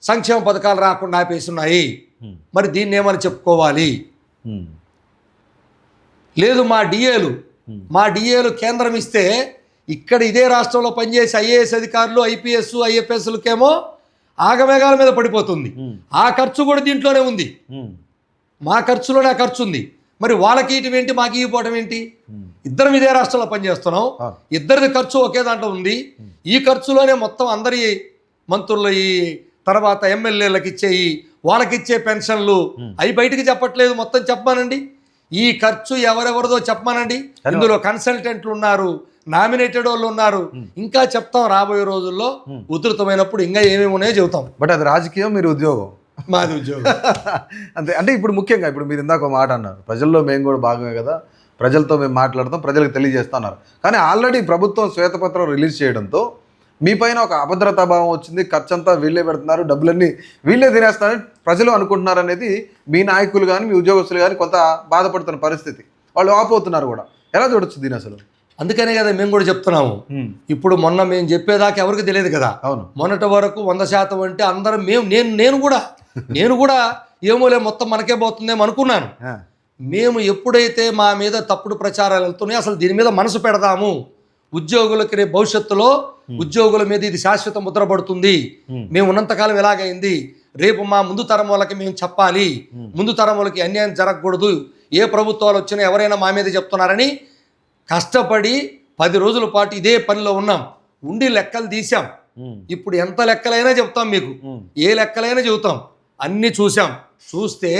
సంక్షేమ పథకాలు రాకుండా ఆపేస్తున్నాయి. మరి దీన్ని ఏమని చెప్పుకోవాలి? లేదు, మా డిఏలు కేంద్రం ఇస్తే ఇక్కడ ఇదే రాష్ట్రంలో పనిచేసే ఐఏఎస్ అధికారులు, ఐపీఎస్, ఐఎఫ్ఎస్లకేమో ఆగమేఘాల మీద పడిపోతుంది. ఆ ఖర్చు కూడా దీంట్లోనే ఉంది. మా ఖర్చులోనే ఆ ఖర్చు ఉంది. మరి వాళ్ళకి ఇటు ఏంటి, మాకు ఇవ్వకపోవడం ఏంటి? ఇద్దరం ఇదే రాష్ట్రంలో పనిచేస్తున్నాం, ఇద్దరిది ఖర్చు ఒకే దాంట్లో ఉంది. ఈ ఖర్చులోనే మొత్తం అందరి మంత్రులు, ఈ తర్వాత ఎమ్మెల్యేలకు ఇచ్చేయి, వాళ్ళకి ఇచ్చే పెన్షన్లు అవి బయటికి చెప్పట్లేదు. మొత్తం చెప్పమానండి, ఈ ఖర్చు ఎవరెవరిదో చెప్పమానండి. ఇందులో కన్సల్టెంట్లు ఉన్నారు, నామినేటెడ్ వాళ్ళు ఉన్నారు. ఇంకా చెప్తాం, రాబోయే రోజుల్లో ఉధృతమైనప్పుడు ఇంకా ఏమేమి ఉన్నాయో చెబుతాం. బట్ అది రాజకీయం, మీరు ఉద్యోగం, మాది ఉద్యోగం. అంతే. అంటే ఇప్పుడు ముఖ్యంగా ఇప్పుడు మీరు ఇందాక ఒక మాట అన్నారు, ప్రజల్లో మేము కూడా భాగమే కదా, ప్రజలతో మేము మాట్లాడతాం, ప్రజలకు తెలియజేస్తున్నారు. కానీ ఆల్రెడీ ప్రభుత్వం శ్వేతపత్రం రిలీజ్ చేయడంతో మీ పైన ఒక అభద్రతా భావం వచ్చింది. ఖర్చు అంతా వీళ్ళే పెడుతున్నారు, డబ్బులన్నీ వీళ్ళే తినేస్తారని ప్రజలు అనుకుంటున్నారు అనేది మీ నాయకులు కానీ మీ ఉద్యోగస్తులు కానీ కొంత బాధపడుతున్న పరిస్థితి. వాళ్ళు ఆపోతున్నారు కూడా. ఎలా చూడొచ్చు దీని అసలు? అందుకనే కదా మేము కూడా చెప్తున్నాము. ఇప్పుడు మొన్న మేము చెప్పేదాకా ఎవరికి తెలియదు కదా. అవును, మొన్నటి వరకు 100% అంటే అందరం నేను కూడా ఏమోలే మొత్తం మనకే పోతుందేమో అనుకున్నాను. మేము ఎప్పుడైతే మా మీద తప్పుడు ప్రచారాలు వెళ్తున్నాయో అసలు దీని మీద మనసు పెడదాము, ఉద్యోగులకి రేపు భవిష్యత్తులో ఉద్యోగుల మీద ఇది శాశ్వత ముద్ర పడుతుంది, మేము ఉన్నంతకాలం ఎలాగైంది, రేపు మా ముందు తరం వాళ్ళకి మేము చెప్పాలి, ముందు తరం వాళ్ళకి అన్యాయం జరగకూడదు, ఏ ప్రభుత్వాలు వచ్చినా ఎవరైనా మా మీద చెప్తున్నారని కష్టపడి 10 రోజుల పాటు ఇదే పనిలో ఉన్నాం. ఉండి లెక్కలు తీసాం. ఇప్పుడు ఎంత లెక్కలైనా చెప్తాం, మీకు ఏ లెక్కలైనా చెబుతాం. అన్నీ చూసాం. చూస్తే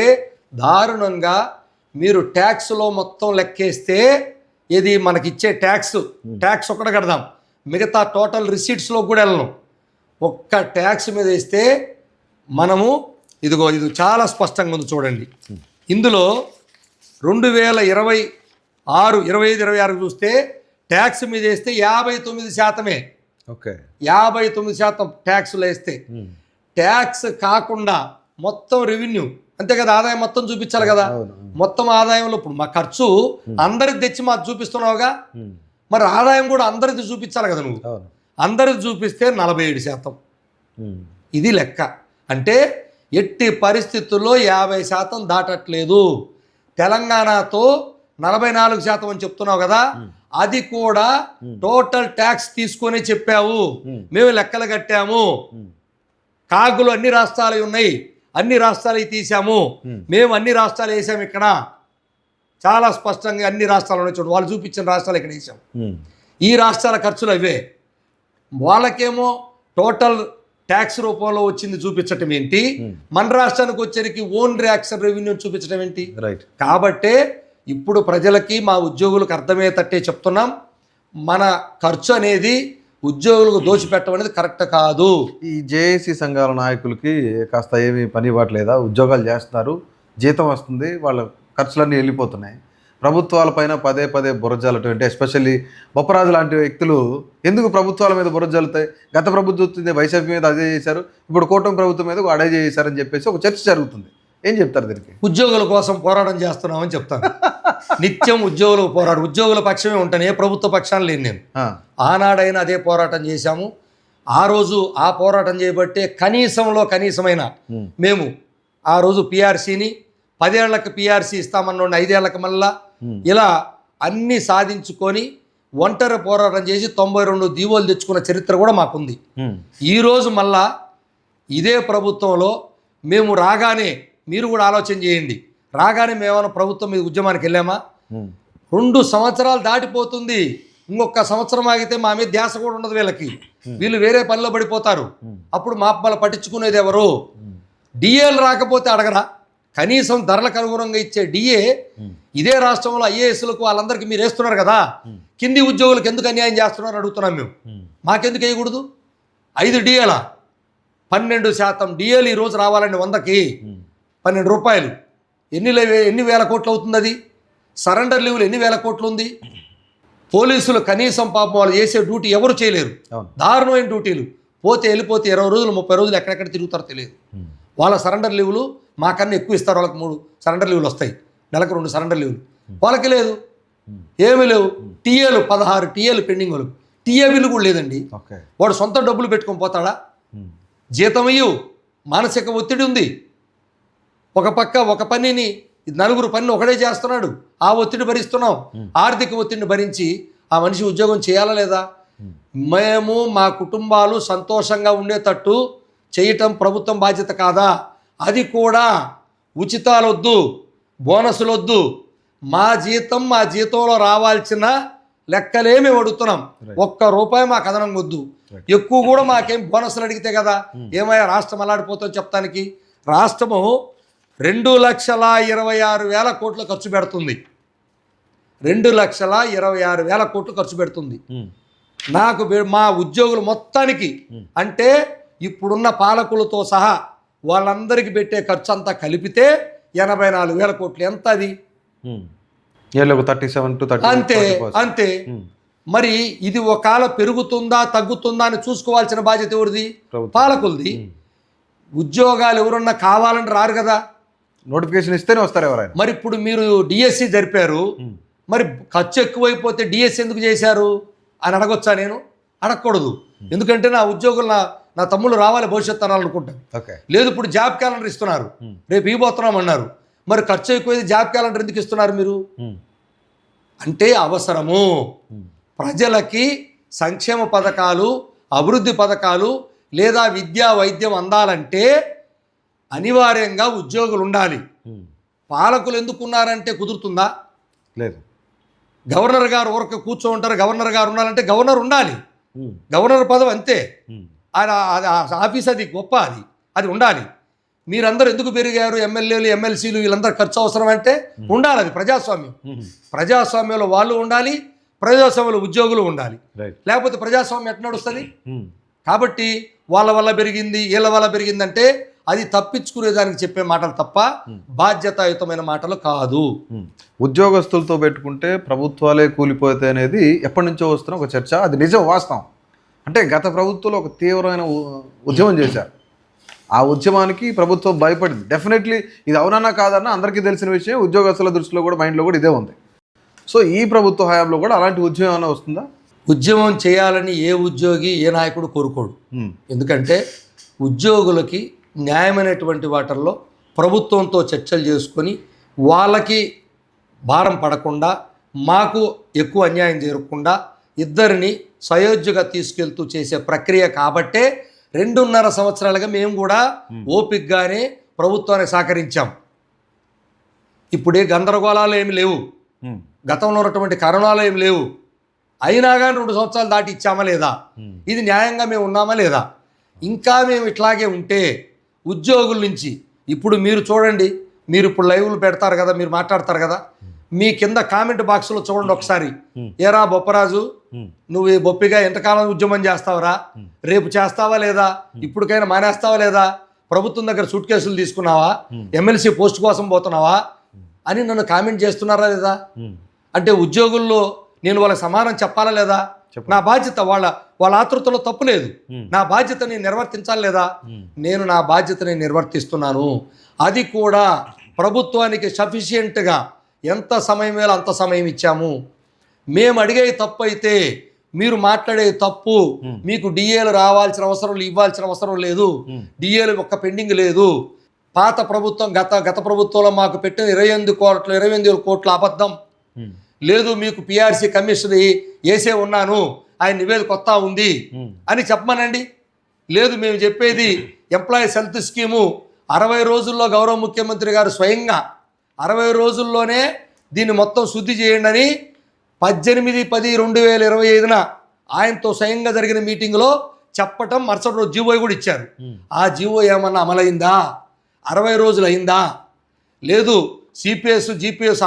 దారుణంగా మీరు ట్యాక్స్లో మొత్తం లెక్కేస్తే ఇది మనకిచ్చే ట్యాక్స్ ఒక్కటి కడదాం, మిగతా టోటల్ రిసీట్స్లో కూడా వెళ్ళను. ఒక్క ట్యాక్స్ మీద వేస్తే మనము ఇది చాలా స్పష్టంగా ఉంది చూడండి. ఇందులో 2026, 25-26 చూస్తే ట్యాక్స్ మీద వేస్తే 59%. ఓకే, 59% ట్యాక్స్లో వేస్తే, ట్యాక్స్ కాకుండా మొత్తం రెవెన్యూ అంతే కదా, ఆదాయం మొత్తం చూపించాలి కదా. మొత్తం ఆదాయంలో ఇప్పుడు మా ఖర్చు అందరికి తెచ్చి మాకు చూపిస్తున్నావుగా, మరి ఆదాయం కూడా అందరిది చూపించాలి కదా. నువ్వు అందరిది చూపిస్తే 47%. ఇది లెక్క. అంటే ఎట్టి పరిస్థితుల్లో 50% దాటట్లేదు. తెలంగాణతో 44% అని చెప్తున్నావు కదా, అది కూడా టోటల్ ట్యాక్స్ తీసుకొని చెప్పావు. మేము లెక్కలు కట్టాము. కాగులు అన్ని రాష్ట్రాలు ఉన్నాయి, అన్ని రాష్ట్రాలు తీసాము, మేము అన్ని రాష్ట్రాలు వేసాము. ఇక్కడ చాలా స్పష్టంగా అన్ని రాష్ట్రాలు ఉన్నాయి చూడు, వాళ్ళు చూపించిన రాష్ట్రాలు ఇక్కడ వేసాం. ఈ రాష్ట్రాల ఖర్చులు అవే. వాళ్ళకేమో టోటల్ ట్యాక్స్ రూపంలో వచ్చింది చూపించటం ఏంటి, మన రాష్ట్రానికి వచ్చేసరికి ఓన్ రియాక్షన్ రెవెన్యూ చూపించడం ఏంటి? కాబట్టే ఇప్పుడు ప్రజలకి, మా ఉద్యోగులకు అర్థమయ్యేటట్టే చెప్తున్నాం, మన ఖర్చు అనేది ఉద్యోగులకు దోచిపెట్టడం అనేది కరెక్ట్ కాదు. ఈ జేఏసీ సంఘాల నాయకులకి కాస్త ఏమీ పని ఇవ్వట్లేదా? ఉద్యోగాలు చేస్తున్నారు, జీతం వస్తుంది, వాళ్ళ ఖర్చులన్నీ వెళ్ళిపోతున్నాయి. ప్రభుత్వాలపైన పదే పదే బుర్రజల్లటం అంటే, ఎస్పెషల్లీ బొప్పరాజు లాంటి వ్యక్తులు ఎందుకు ప్రభుత్వాల మీద బుర్రజల్లుతాయి? గత ప్రభుత్వం వైసీపీ మీద అదే చేశారు, ఇప్పుడు కూటమి ప్రభుత్వం మీద అడే చేశారని చెప్పేసి ఒక చర్చ జరుగుతుంది. ఏం చెప్తారు దీనికి? ఉద్యోగుల కోసం పోరాటం చేస్తున్నామని చెప్తాను. నిత్యం ఉద్యోగులకు పోరాడు, ఉద్యోగుల పక్షమే ఉంటాను, ఏ ప్రభుత్వ పక్షాన్ని లేను నేను. ఆనాడైనా అదే పోరాటం చేశాము. ఆ రోజు ఆ పోరాటం చేయబట్టే కనీసమైన మేము ఆ రోజు పిఆర్సీని 10 ఏళ్లకు పిఆర్సీ ఇస్తామన్న 5 ఏళ్లకు మళ్ళా ఇలా అన్నీ సాధించుకొని ఒంటరి పోరాటం చేసి 92 దీవోలు తెచ్చుకున్న చరిత్ర కూడా మాకుంది. ఈరోజు మళ్ళా ఇదే ప్రభుత్వంలో మేము రాగానే, మీరు కూడా ఆలోచన చేయండి, రాగానే మేమన్నా ప్రభుత్వం మీద ఉద్యమానికి వెళ్ళామా? 2 సంవత్సరాలు దాటిపోతుంది. ఇంకొక సంవత్సరం ఆగితే మా మీద ధ్యాస కూడా ఉండదు వీళ్ళకి. వీళ్ళు వేరే పనిలో పడిపోతారు. అప్పుడు మా మళ్ళీ పట్టించుకునేది ఎవరు? డిఏలు రాకపోతే అడగరా? కనీసం ధరలకు అనుగుణంగా ఇచ్చే డిఏ ఇదే రాష్ట్రంలో ఐఏఎస్లకు వాళ్ళందరికీ మీరు వేస్తున్నారు కదా, కింది ఉద్యోగులకు ఎందుకు అన్యాయం చేస్తున్నారు అడుగుతున్నాం మేము. మాకెందుకు వేయకూడదు? 5 డిఏలా 12% డిఏలు ఈరోజు రావాలండి 100కి 12 రూపాయలు. ఎన్ని వేల కోట్లు అవుతుంది అది? సరెండర్ లీవ్లు ఎన్ని వేల కోట్లు ఉంది. పోలీసులు కనీసం పాపం వాళ్ళు చేసే డ్యూటీ ఎవరు చేయలేరు. అవును. దారుణమైన డ్యూటీలు. పోతే వెళ్ళిపోతే 20 రోజులు 30 రోజులు ఎక్కడెక్కడ తిరుగుతారో తెలియదు. వాళ్ళ సరెండర్ లీవ్లు మాకన్నా ఎక్కువ ఇస్తారు. వాళ్ళకి 3 సరెండర్ లీవ్లు వస్తాయి, నెలకు 2 సరెండర్ లీవ్లు. వాళ్ళకి లేదు, ఏమీ లేవు. టీఏలు 16 టీఏలు పెండింగ్. వాళ్ళు టీఏ బిల్లు కూడా లేదండి. వాడు సొంత డబ్బులు పెట్టుకొని పోతాడా? జీతం ఇయ్యు, మానసిక ఒత్తిడి ఉంది. ఒక పక్క ఒక పనిని 4 పనిని ఒకడే చేస్తున్నాడు, ఆ ఒత్తిడి భరిస్తున్నాం. ఆర్థిక ఒత్తిడిని భరించి ఆ మనిషి ఉద్యోగం చేయాలా లేదా? మేము మా కుటుంబాలు సంతోషంగా ఉండేటట్టు చేయటం ప్రభుత్వం బాధ్యత కాదా? అది కూడా ఉచితాలు వద్దు, బోనసులు వద్దు, మా జీతంలో రావాల్సిన లెక్కలే మేము అడుగుతున్నాం. ₹1 మాకు అదనం వద్దు. ఎక్కువ కూడా మాకేం బోనసులు అడిగితే కదా ఏమయ్యా రాష్ట్రం అలాడిపోతుందో చెప్తానికి. రాష్ట్రము 2,26,వేల కోట్లు ఖర్చు పెడుతుంది. 2,26,వేల కోట్లు ఖర్చు పెడుతుంది. నాకు మా ఉద్యోగులు మొత్తానికి అంటే ఇప్పుడున్న పాలకులతో సహా వాళ్ళందరికీ పెట్టే ఖర్చు అంతా కలిపితే 84,000 కోట్లు. ఎంత అది? అంతే అంతే. మరి ఇది ఒకవేళ పెరుగుతుందా తగ్గుతుందా అని చూసుకోవాల్సిన బాధ్యత ఎవరిది? పాలకులది. ఉద్యోగాలు ఎవరన్నా కావాలని రారు కదా, నోటిఫికేషన్ ఇస్తేనే వస్తారు ఎవరైనా. మరి ఇప్పుడు మీరు డిఎస్సి జరిపారు, మరి ఖర్చు ఎక్కువైపోతే డిఎస్సి ఎందుకు చేశారు అని అడగొచ్చా? నేను అడగకూడదు. ఎందుకంటే నా ఉద్యోగులు నా తమ్ముళ్ళు రావాలి భవిష్యత్తు అనాలనుకుంటాను. లేదు, ఇప్పుడు జాబ్ క్యాలెండర్ ఇస్తున్నారు, రేపు ఇవ్వబోతున్నాం అన్నారు. మరి ఖర్చు ఎక్కువైతే జాబ్ క్యాలెండర్ ఎందుకు ఇస్తున్నారు మీరు? అంటే అవసరము. ప్రజలకి సంక్షేమ పథకాలు, అభివృద్ధి పథకాలు లేదా విద్యా వైద్యం అందాలంటే అనివార్యంగా ఉద్యోగులు ఉండాలి. పాలకులు ఎందుకున్నారంటే కుదురుతుందా? లేదు. గవర్నర్ గారు ఊరక కూర్చోంటారు, గవర్నర్ గారు ఉండాలంటే గవర్నర్ ఉండాలి. గవర్నర్ పదవి అంతే, ఆయన ఆఫీస్ అది గొప్ప, అది ఉండాలి. మీరందరూ ఎందుకు పెరిగారు? ఎమ్మెల్యేలు ఎమ్మెల్సీలు వీళ్ళందరూ ఖర్చు అవసరం అంటే ఉండాలి. అది ప్రజాస్వామ్యం. ప్రజాస్వామ్యంలో వాళ్ళు ఉండాలి, ప్రజాస్వామ్యంలో ఉద్యోగులు ఉండాలి. లేకపోతే ప్రజాస్వామ్యం ఎట్లా నడుస్తుంది? కాబట్టి వాళ్ళ వల్ల పెరిగింది వీళ్ళ వల్ల పెరిగిందంటే అది తప్పించుకునేదానికి చెప్పే మాటలు తప్ప బాధ్యతాయుతమైన మాటలు కాదు. ఉద్యోగస్తులతో పెట్టుకుంటే ప్రభుత్వాలే కూలిపోతాయి అనేది ఎప్పటి నుంచో వస్తున్న ఒక చర్చ. అది నిజం, వాస్తవం. అంటే గత ప్రభుత్వంలో ఒక తీవ్రమైన ఉద్యమం చేశారు. ఆ ఉద్యమానికి ప్రభుత్వం భయపడింది. డెఫినెట్లీ ఇది అవునన్నా కాదన్నా అందరికీ తెలిసిన విషయం. ఉద్యోగస్తుల దృష్టిలో కూడా, మైండ్లో కూడా ఇదే ఉంది. సో ఈ ప్రభుత్వ హయాంలో కూడా అలాంటి ఉద్యమం ఏమైనా వస్తుందా? ఉద్యమం చేయాలని ఏ ఉద్యోగి ఏ నాయకుడు కోరుకోడు. ఎందుకంటే ఉద్యోగులకి న్యాయమైనటువంటి వాటిల్లో ప్రభుత్వంతో చర్చలు చేసుకొని వాళ్ళకి భారం పడకుండా, మాకు ఎక్కువ అన్యాయం జరగకుండా ఇద్దరిని సయోధ్యగా తీసుకెళ్తూ చేసే ప్రక్రియ కాబట్టే 2.5 సంవత్సరాలుగా మేము కూడా ఓపికగానే ప్రభుత్వానికి సహకరించాం. ఇప్పుడే గందరగోళాలు ఏమి లేవు, గతంలో ఉన్నటువంటి కరోనాలు ఏమి లేవు. అయినా కానీ 2 సంవత్సరాలు దాటి ఇచ్చామా లేదా? ఇది న్యాయంగా మేము ఉన్నామా లేదా? ఇంకా మేము ఇట్లాగే ఉంటే ఉద్యోగుల నుంచి ఇప్పుడు మీరు చూడండి, మీరు ఇప్పుడు లైవ్లు పెడతారు కదా, మీరు మాట్లాడతారు కదా, మీ కింద కామెంట్ బాక్స్లో చూడండి ఒకసారి. ఏరా బొప్పరాజు, నువ్వు ఈ బొప్పిగా ఎంతకాలం ఉద్యమం చేస్తావురా? రేపు చేస్తావా లేదా? ఇప్పటికైనా మానేస్తావా లేదా? ప్రభుత్వం దగ్గర సూట్ కేసులు తీసుకున్నావా? ఎమ్మెల్సీ పోస్ట్ కోసం పోతున్నావా అని నన్ను కామెంట్ చేస్తున్నారా లేదా? అంటే ఉద్యోగుల్లో నేను వాళ్ళకి సమానం చెప్పాలా లేదా? నా బాధ్యత, వాళ్ళ ఆతృతలో తప్పు లేదు. నా బాధ్యతని నిర్వర్తించాలి లేదా? నేను నా బాధ్యతని నిర్వర్తిస్తున్నాను. అది కూడా ప్రభుత్వానికి సఫిషియెంట్గా ఎంత సమయం వేళ అంత సమయం ఇచ్చాము. మేము అడిగే తప్పు అయితే మీరు మాట్లాడే తప్పు, మీకు డిఏలు రావాల్సిన అవసరం, ఇవ్వాల్సిన అవసరం లేదు. డిఏలు ఒక్క పెండింగ్ లేదు. పాత ప్రభుత్వం గత ప్రభుత్వంలో మాకు పెట్టిన 28 కోట్ల అబద్ధం లేదు. మీకు పిఆర్సీ కమిషన్ వేసే ఉన్నాను, ఆయన నివేదిక కొత్త ఉంది అని చెప్పమనండి. లేదు, మేము చెప్పేది ఎంప్లాయీస్ హెల్త్ స్కీము 60 రోజుల్లో గౌరవ ముఖ్యమంత్రి గారు స్వయంగా 60 రోజుల్లోనే దీన్ని మొత్తం శుద్ధి చేయండి అని 18/10/2025 ఆయనతో స్వయంగా జరిగిన మీటింగ్లో చెప్పటం, మరుసటి రోజు జీవో కూడా ఇచ్చారు. ఆ జీవో ఏమన్నా అమలైందా? 60 రోజులు అయిందా? లేదు. సిపిఎస్ జిపిఎస్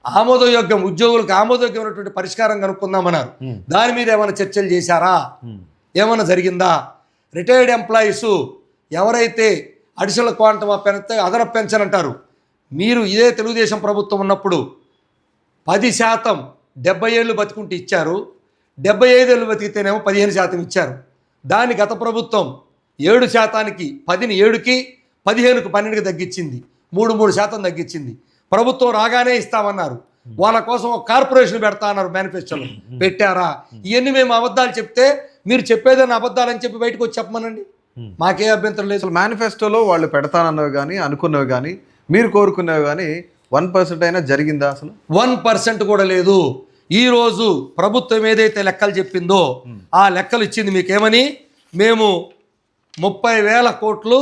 ఆమోదయోగ్యం, ఉద్యోగులకు ఆమోదయోగ్యమైనటువంటి పరిష్కారం కనుక్కుందామన్నారు. దాని మీద ఏమైనా చర్చలు చేశారా? ఏమైనా జరిగిందా? రిటైర్డ్ ఎంప్లాయీస్ ఎవరైతే అడిషనల్ క్వాంటమ్ ఆఫ్ పెన్షన్, అదనపు పెన్షన్ అంటారు, మీరు ఇదే తెలుగుదేశం ప్రభుత్వం ఉన్నప్పుడు 10% 70 ఏళ్ళు బతుకుంటే ఇచ్చారు, 75 ఏళ్ళు బతికితేనేమో 15% ఇచ్చారు. దాన్ని గత ప్రభుత్వం 7%కి 10ని 7కి 15కి 12కి తగ్గించింది, 3% తగ్గించింది. ప్రభుత్వం రాగానే ఇస్తామన్నారు, వాళ్ళ కోసం ఒక కార్పొరేషన్ పెడతా అన్నారు, మేనిఫెస్టోలో పెట్టారా? ఇవన్నీ మేము అబద్ధాలు చెప్తే మీరు చెప్పేదని అబద్ధాలని చెప్పి బయటకు వచ్చి చెప్పమనండి, మాకే అభ్యంతరం లేదు. అసలు మేనిఫెస్టోలో వాళ్ళు పెడతానన్నవి కానీ అనుకున్నవి కానీ మీరు కోరుకున్నవి కానీ 1% అయినా జరిగిందా? అసలు 1% కూడా లేదు. ఈరోజు ప్రభుత్వం ఏదైతే లెక్కలు చెప్పిందో ఆ లెక్కలు ఇచ్చింది మీకేమని, మేము 30,000 కోట్లు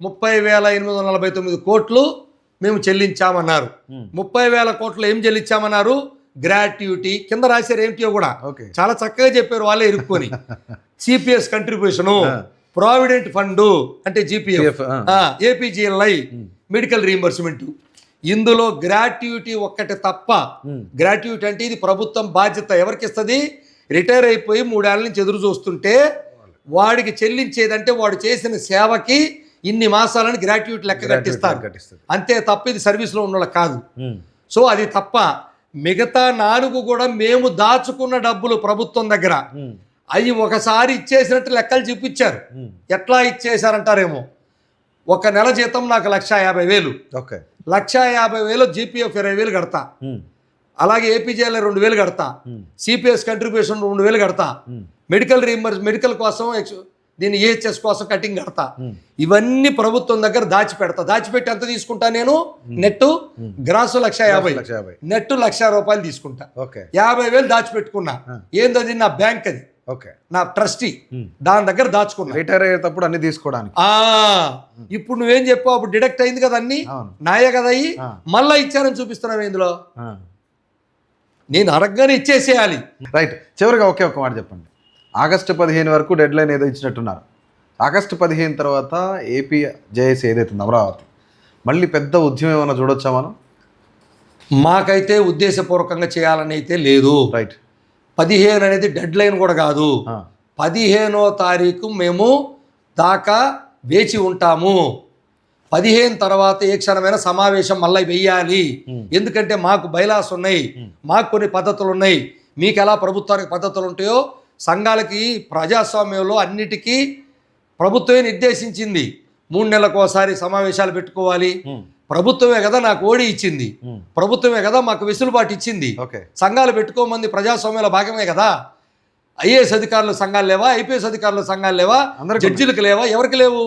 30,849 కోట్లు మేము చెల్లించామన్నారు. 30,000 కోట్లు ఏం చెల్లించామన్నారు? గ్రాట్యుటీ కింద రాశారు, ఏమిటియో కూడా చాలా చక్కగా చెప్పారు వాళ్ళే ఇరుక్కొని. సిపిఎస్ కంట్రిబ్యూషను, ప్రావిడెంట్ ఫండ్ అంటే జిపిఎఫ్, ఏపీజీఎల్ఐ, మెడికల్ రీయింబర్స్మెంట్. ఇందులో గ్రాట్యుటీ ఒక్కటి తప్ప, గ్రాట్యుటీ అంటే ఇది ప్రభుత్వం బాధ్యత ఎవరికి ఇస్తుంది? రిటైర్ అయిపోయి 3 ఏళ్ళ నుంచి ఎదురు చూస్తుంటే వాడికి చెల్లించేదంటే వాడు చేసిన సేవకి ఇన్ని మాసాలని గ్రాట్యుటీ లెక్క కట్టిస్తారు, అంతే తప్ప ఇది సర్వీస్లో ఉన్న వాళ్ళకి కాదు. సో అది తప్ప మిగతా 4 కూడా మేము దాచుకున్న డబ్బులు ప్రభుత్వం దగ్గర, అవి ఒకసారి ఇచ్చేసినట్టు లెక్కలు చూపించారు. ఎట్లా ఇచ్చేసారంటారేమో, ఒక నెల జీతం నాకు 1,50,000, 1,50,000 జీపీఎఫ్ 20,000 కడతా, అలాగే ఏపీజేఎల్ 2,000 కడతా, సిపిఎస్ కంట్రిబ్యూషన్ 2,000 కడతా, మెడికల్ మెడికల్ కోసం దీన్ని ఈహెచ్ఎస్ కోసం కటింగ్ కడతా. ఇవన్నీ ప్రభుత్వం దగ్గర దాచిపెట్టి ఎంత తీసుకుంటా నేను? నెట్ గ్రాసు 1,50,000, నెట్ ₹1,00,000 తీసుకుంటా. 50,000 దాచిపెట్టుకున్నా. ఏందది? నా బ్యాంక్, అది నా ట్రస్టీ, దాని దగ్గర దాచుకున్నా రిటైర్ అయ్యేటప్పుడు అన్ని తీసుకోవడానికి. ఇప్పుడు నువ్వేం చెప్పావు? అప్పుడు డిడక్ట్ అయింది కదా, అన్ని నాయే కదా అయ్యి, మళ్ళా ఇచ్చారని చూపిస్తున్నావు ఇందులో. నేను అడగగానే ఇచ్చేసేయాలి. రైట్. చివరిగా ఒకే ఒక మాట చెప్పండి. ఆగస్టు 15 వరకు డెడ్ లైన్ ఏదో ఇచ్చినట్టున్నారు. ఆగస్టు 15 తర్వాత ఏపీ జేఏసీ ఏదైతే అమరావతి మళ్ళీ పెద్ద ఉద్యమం ఏమైనా చూడొచ్చా మనం? మాకైతే ఉద్దేశపూర్వకంగా చేయాలని అయితే లేదు. రైట్. 15 అనేది డెడ్ లైన్ కూడా కాదు. 15వ తారీఖు మేము దాకా వేచి ఉంటాము. 15 తర్వాత ఏ క్షణమైన సమావేశం మళ్ళీ వెయ్యాలి. ఎందుకంటే మాకు బైలాస్ ఉన్నాయి, మాకు కొన్ని పద్ధతులు ఉన్నాయి. మీకు ఎలా ప్రభుత్వానికి పద్ధతులు ఉంటాయో సంఘాలకి ప్రజాస్వామ్యంలో అన్నిటికీ ప్రభుత్వమే నిర్దేశించింది. 3 నెలలకు ఒకసారి సమావేశాలు పెట్టుకోవాలి. ప్రభుత్వమే కదా నాకు ఓడి ఇచ్చింది, ప్రభుత్వమే కదా మాకు వెసులుబాటు ఇచ్చింది. సంఘాలు పెట్టుకోమంది ప్రజాస్వామ్యంలో భాగమే కదా. ఐఏఎస్ అధికారుల సంఘాలు లేవా? ఐపీఎస్ అధికారుల సంఘాలు లేవా? జడ్జిలకు లేవా? ఎవరికి లేవు?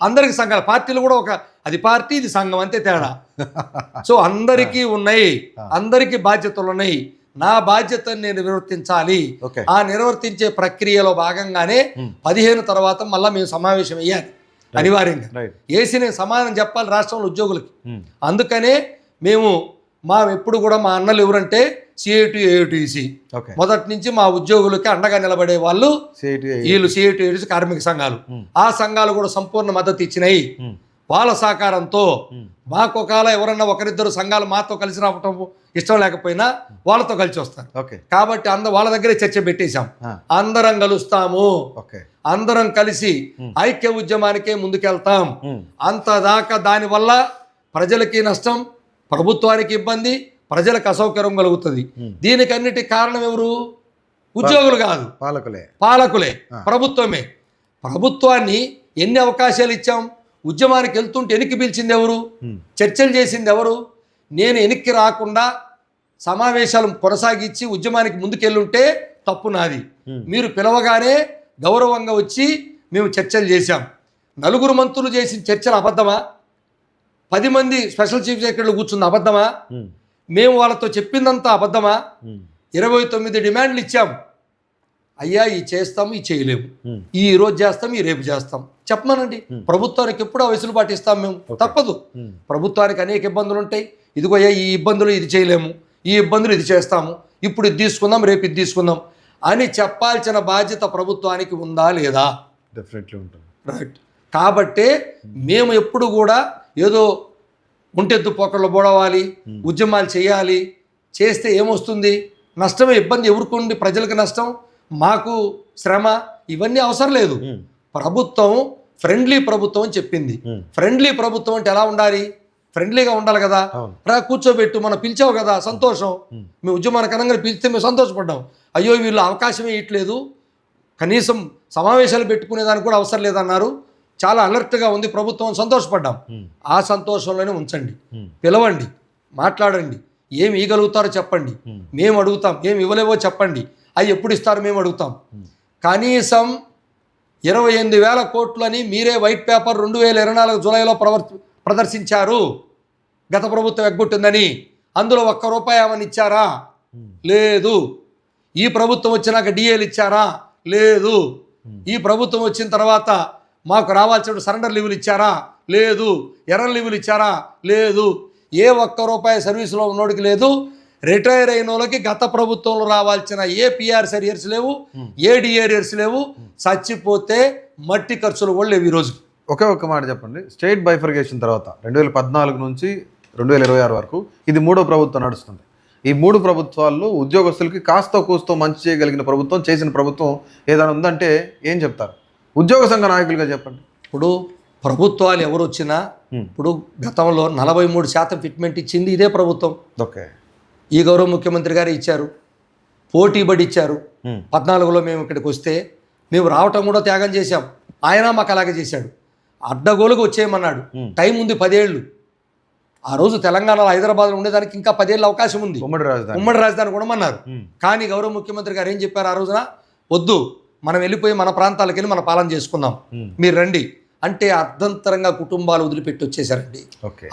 అందరికి సంఘాలు. పార్టీలు కూడా అది పార్టీ, ఇది సంఘం, అంతే తేడా. సో అందరికీ ఉన్నాయి, అందరికీ బాధ్యతలు ఉన్నాయి. నా బాధ్యతను నేను నిర్వర్తించాలి. ఆ నిర్వర్తించే ప్రక్రియలో భాగంగానే 15 తర్వాత మళ్ళీ మేము సమావేశం అయ్యాలి అనివార్యంగా. ఏసీ నేను సమాధానం చెప్పాలి రాష్ట్రంలో ఉద్యోగులకి. అందుకనే మేము ఎప్పుడు కూడా మా అన్నలు ఎవరంటే సిఐటి ఏఐటిసి మొదటి నుంచి మా ఉద్యోగులకి అండగా నిలబడే వాళ్ళు వీళ్ళు సిఐటి ఏఐటిసి కార్మిక సంఘాలు. ఆ సంఘాలు కూడా సంపూర్ణ మద్దతు ఇచ్చినాయి. వాళ్ళ సహకారంతో మాకు ఒకవేళ ఎవరన్నా ఒకరిద్దరు సంఘాలు మాతో కలిసి రావటం ఇష్టం లేకపోయినా వాళ్ళతో కలిసి వస్తారు. కాబట్టి వాళ్ళ దగ్గరే చర్చ పెట్టేశాం. అందరం కలుస్తాము, అందరం కలిసి ఐక్య ఉద్యమానికే ముందుకెళ్తాం. అంతదాకా దానివల్ల ప్రజలకి నష్టం, ప్రభుత్వానికి ఇబ్బంది, ప్రజలకు అసౌకర్యం కలుగుతుంది. దీనికన్నిటి కారణం ఎవరు? ఉద్యోగులు కాదు, పాలకులే, ప్రభుత్వమే. ప్రభుత్వాన్ని ఎన్ని అవకాశాలు ఇచ్చాం? ఉద్యమానికి వెళ్తుంటే వెనక్కి పిలిచింది ఎవరు? చర్చలు చేసింది ఎవరు? నేను వెనక్కి రాకుండా సమావేశాలు కొనసాగించి ఉద్యమానికి ముందుకెళ్ళుంటే తప్పు నాది. మీరు పిలవగానే గౌరవంగా వచ్చి మేము చర్చలు చేశాం. 4 మంత్రులు చేసిన చర్చలు అబద్ధమా? 10 మంది స్పెషల్ చీఫ్ సెక్రటరీలు కూర్చున్న అబద్ధమా? మేము వాళ్ళతో చెప్పిందంతా అబద్ధమా? 29 డిమాండ్లు ఇచ్చాం. అయ్యా ఈ చేస్తాము, ఈ చేయలేము, ఈ రోజు చేస్తాం, ఈ రేపు చేస్తాం చెప్పమనండి. ప్రభుత్వానికి ఎప్పుడు ఆ వెసులుబాటు ఇస్తాం మేము, తప్పదు. ప్రభుత్వానికి అనేక ఇబ్బందులు ఉంటాయి. ఇదిగో ఈ ఇబ్బందులు ఇది చేయలేము, ఈ ఇబ్బందులు ఇది చేస్తాము, ఇప్పుడు ఇది తీసుకుందాం, రేపు ఇది తీసుకుందాం అని చెప్పాల్సిన బాధ్యత ప్రభుత్వానికి ఉందా లేదా? డెఫినెట్లీ ఉంటుంది. రైట్. కాబట్టే మేము ఎప్పుడు కూడా ఏదో ఉంటెద్దు పోకళ్ళు బోడవాలి, ఉద్యమాలు చేయాలి, చేస్తే ఏమొస్తుంది? నష్టమే, ఇబ్బంది ఎవరికి? ప్రజలకు నష్టం, మాకు శ్రమ, ఇవన్నీ అవసరం లేదు. ప్రభుత్వం ఫ్రెండ్లీ ప్రభుత్వం అని చెప్పింది. ఫ్రెండ్లీ ప్రభుత్వం అంటే ఎలా ఉండాలి? ఫ్రెండ్లీగా ఉండాలి కదా. అవును. రా కూర్చోబెట్టు, మనం పిలిచావు కదా, సంతోషం. మీ ఉద్యమానికి అనంగా పిలిస్తే మేము సంతోషపడ్డాం. అయ్యో వీళ్ళు అవకాశమే ఇవ్వట్లేదు, కనీసం సమావేశాలు పెట్టుకునేదానికి కూడా అవసరం లేదన్నారు, చాలా అలర్ట్గా ఉంది ప్రభుత్వం, సంతోషపడ్డాం. ఆ సంతోషంలోనే ఉంచండి, పిలవండి, మాట్లాడండి, ఏమి ఇవ్వగలుగుతారో చెప్పండి, మేము అడుగుతాం, ఏమి ఇవ్వలేవో చెప్పండి, అవి ఎప్పుడు ఇస్తారో మేము అడుగుతాం. కనీసం 28,000 కోట్లని మీరే వైట్ పేపర్ 2024 జూలైలో ప్రదర్శించారు, గత ప్రభుత్వం ఎగ్గొట్టిందని. అందులో ₹1 ఏమని ఇచ్చారా? లేదు. ఈ ప్రభుత్వం వచ్చినాక డిఏలు ఇచ్చారా? లేదు. ఈ ప్రభుత్వం వచ్చిన తర్వాత మాకు రావాల్సిన సరెండర్ లీవులు ఇచ్చారా? లేదు. ఎర్రర్ లీవులు ఇచ్చారా? లేదు. ఏ ₹1 సర్వీసులో ఉన్నోడికి లేదు. రిటైర్ అయిన వాళ్ళకి గత ప్రభుత్వంలో రావాల్సిన ఏ పిఆర్సీ అరియర్స్ లేవు, ఏ డిఏ అరియర్స్ లేవు. చచ్చిపోతే మట్టి ఖర్చులు కూడా లేవు ఈరోజు. ఒక్క మాట చెప్పండి. స్టేట్ బైఫర్గేషన్ తర్వాత 2014 నుంచి 2026 వరకు ఇది 3వ ప్రభుత్వం నడుస్తుంది. ఈ 3 ప్రభుత్వాల్లో ఉద్యోగస్తులకి కాస్త కూస్తో మంచి చేయగలిగిన ప్రభుత్వం, చేసిన ప్రభుత్వం ఏదైనా ఉందంటే ఏం చెప్తారు? ఉద్యోగ సంఘ నాయకులుగా చెప్పండి. ఇప్పుడు ప్రభుత్వాలు ఎవరు వచ్చినా, ఇప్పుడు గతంలో 43% ఫిట్మెంట్ ఇచ్చింది ఇదే ప్రభుత్వం. ఓకే. ఈ గౌరవ ముఖ్యమంత్రి గారు ఇచ్చారు, పోటీబడి ఇచ్చారు. 14లో మేము ఇక్కడికి వస్తే మేము రావటం కూడా త్యాగం చేశాం, ఆయన మాకు అలాగే చేశాడు. అడ్డగోలుగా వచ్చేయమన్నాడు, టైం ఉంది 10 ఏళ్ళు. ఆ రోజు తెలంగాణలో హైదరాబాద్లో ఉండేదానికి ఇంకా 10 ఏళ్ళ అవకాశం ఉంది, ఉమ్మడి రాజధాని కూడా అన్నారు. కానీ గౌరవ ముఖ్యమంత్రి గారు ఏం చెప్పారు ఆ రోజున? వద్దు, మనం వెళ్ళిపోయి మన ప్రాంతాలకు వెళ్ళి మన పాలన చేసుకుందాం, మీరు రండి అంటే అర్ధంతరంగా కుటుంబాలు వదిలిపెట్టి వచ్చేసారండి.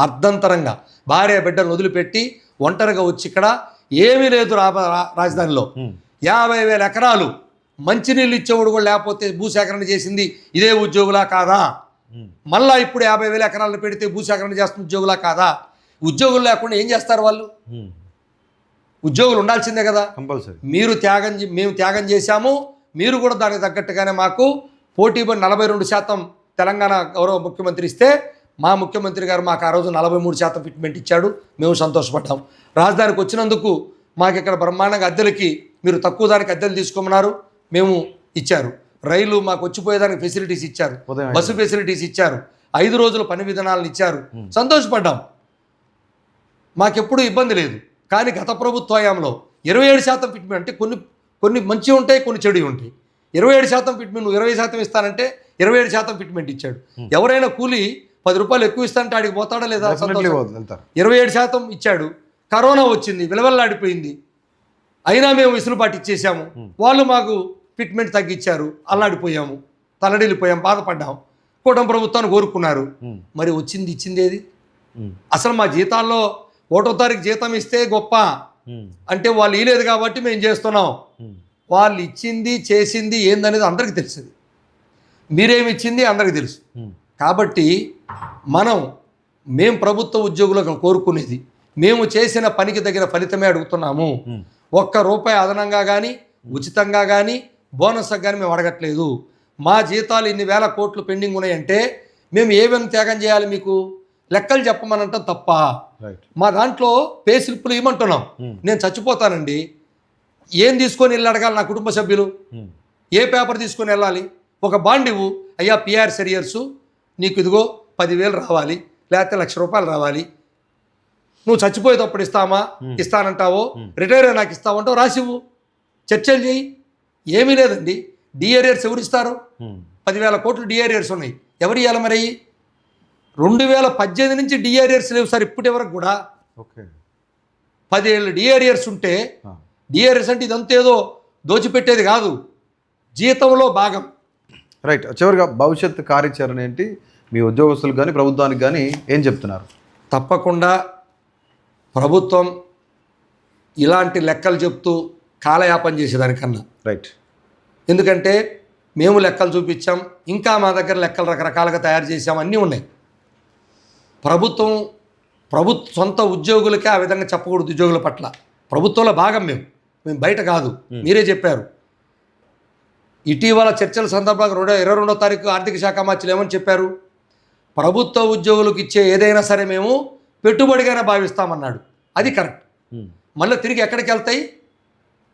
అర్ధంతరంగా భార్య బిడ్డలను వదిలిపెట్టి ఒంటరిగా వచ్చి ఇక్కడ ఏమీ లేదు రాజధానిలో 50,000 ఎకరాలు మంచినీళ్ళు ఇచ్చేవాడు కూడా లేకపోతే భూసేకరణ చేసింది ఇదే ఉద్యోగులా కాదా? మళ్ళా ఇప్పుడు 50,000 ఎకరాలను పెడితే భూసేకరణ చేస్తున్న ఉద్యోగులా కాదా? ఉద్యోగులు లేకుండా ఏం చేస్తారు వాళ్ళు? ఉద్యోగులు ఉండాల్సిందే కదా. కంపల్సరీ. మేము త్యాగం చేశాము, మీరు కూడా దానికి తగ్గట్టుగానే మాకు పోటీపడి 42% తెలంగాణ గౌరవ ముఖ్యమంత్రి ఇస్తే మా ముఖ్యమంత్రి గారు మాకు ఆ రోజు 43% ఫిట్మెంట్ ఇచ్చాడు, మేము సంతోషపడ్డాం. రాజధానికి వచ్చినందుకు మాకు ఇక్కడ బ్రహ్మాండంగా అద్దెలకి మీరు తక్కువ దానికి అద్దెలు తీసుకోమన్నారు, మేము ఇచ్చారు. రైలు మాకు వచ్చిపోయేదానికి ఫెసిలిటీస్ ఇచ్చారు, బస్సు ఫెసిలిటీస్ ఇచ్చారు, 5 రోజుల పని విధానాలను ఇచ్చారు, సంతోషపడ్డాం. మాకెప్పుడు ఇబ్బంది లేదు. కానీ గత ప్రభుత్వ హయాంలో 27% ఫిట్మెంట్, అంటే కొన్ని మంచి ఉంటాయి, కొన్ని చెడు ఉంటాయి. 27% ఫిట్మెంట్, నువ్వు 20% ఇస్తానంటే 27% ఫిట్మెంట్ ఇచ్చాడు. ఎవరైనా కూలి ₹10 ఎక్కువ ఇస్తానంటే ఆడికి పోతాడా లేదా? 27% ఇచ్చాడు. కరోనా వచ్చింది, విలవల్లాడిపోయింది, అయినా మేము విసులుబాటు ఇచ్చేసాము. వాళ్ళు మాకు ఫిట్మెంట్ తగ్గించారు, అల్లాడిపోయాము, తల్లడిల్లిపోయాం, బాధపడ్డాం. కూటమి ప్రభుత్వాన్ని కోరుకున్నారు, మరి వచ్చింది ఇచ్చింది ఏది? అసలు మా జీతాల్లో 1వ తారీఖు జీతం ఇస్తే గొప్ప అంటే వాళ్ళు ఇవ్వలేదు కాబట్టి మేము చేస్తున్నాం. వాళ్ళు ఇచ్చింది చేసింది ఏందనేది అందరికీ తెలుస్తుంది, మీరేమి ఇచ్చింది అందరికీ తెలుసు. కాబట్టి మేము ప్రభుత్వ ఉద్యోగులకు కోరుకునేది, మేము చేసిన పనికి తగిన ఫలితమే అడుగుతున్నాము. ₹1 అదనంగా కానీ ఉచితంగా కానీ బోనస్గా కానీ మేము అడగట్లేదు. మా జీతాలు ఇన్ని వేల కోట్లు పెండింగ్ ఉన్నాయంటే మేము ఏమేమి త్యాగం చేయాలి? మీకు లెక్కలు చెప్పమనంటాం తప్ప. మా దాంట్లో పే స్లిప్పులు ఇవ్వమంటున్నాం. నేను చచ్చిపోతానండి, ఏం తీసుకొని వెళ్ళి అడగాలి నా కుటుంబ సభ్యులు? ఏ పేపర్ తీసుకొని వెళ్ళాలి? ఒక బాండ్ ఇవ్వు, అయ్యా పిఆర్సీ అరియర్సు నీకు ఇదిగో 10,000 రావాలి, లేకపోతే ₹1,00,000 రావాలి, నువ్వు చచ్చిపోయేటప్పుడు ఇస్తానంటావో, రిటైర్ నాకు ఇస్తావంటావు, రాసివ్వు, చర్చలు చేయి. ఏమీ లేదండి. డిఆర్ఆర్స్ ఎవరు ఇస్తారు? 10,000 కోట్లు డిఆర్ఆర్స్ ఉన్నాయి, ఎవరు ఇవ్వాలి మరి? 2018 నుంచి డిఆర్ఆర్స్ లేవు సార్ ఇప్పటి వరకు కూడా. 10 ఏళ్ళు డిఆర్ఆర్స్ ఉంటే, డిఆర్ఆర్స్ అంటే ఇదంతా ఏదో దోచిపెట్టేది కాదు, జీతంలో భాగం. రైట్. చివరిగా భవిష్యత్తు కార్యాచరణ ఏంటి? మీ ఉద్యోగస్తులకు కానీ ప్రభుత్వానికి కానీ ఏం చెప్తున్నారు? తప్పకుండా ప్రభుత్వం ఇలాంటి లెక్కలు చెప్తూ కాలయాపన చేసేదానికన్నా, రైట్, ఎందుకంటే మేము లెక్కలు చూపించాం, ఇంకా మా దగ్గర లెక్కలు రకరకాలుగా తయారు చేసాం, అన్నీ ఉన్నాయి. ప్రభుత్వ సొంత ఉద్యోగులకే ఆ విధంగా చెప్పకూడదు. ఉద్యోగుల పట్ల ప్రభుత్వంలో భాగం మేము బయట కాదు. మీరే చెప్పారు ఇటీవల చర్చల సందర్భంగా 22వ తారీఖు ఆర్థిక శాఖ మంత్రులు ఏమని చెప్పారు? ప్రభుత్వ ఉద్యోగులకు ఇచ్చే ఏదైనా సరే మేము పెట్టుబడిగానే భావిస్తామన్నాడు. అది కరెక్ట్. మళ్ళీ తిరిగి ఎక్కడికి వెళ్తాయి?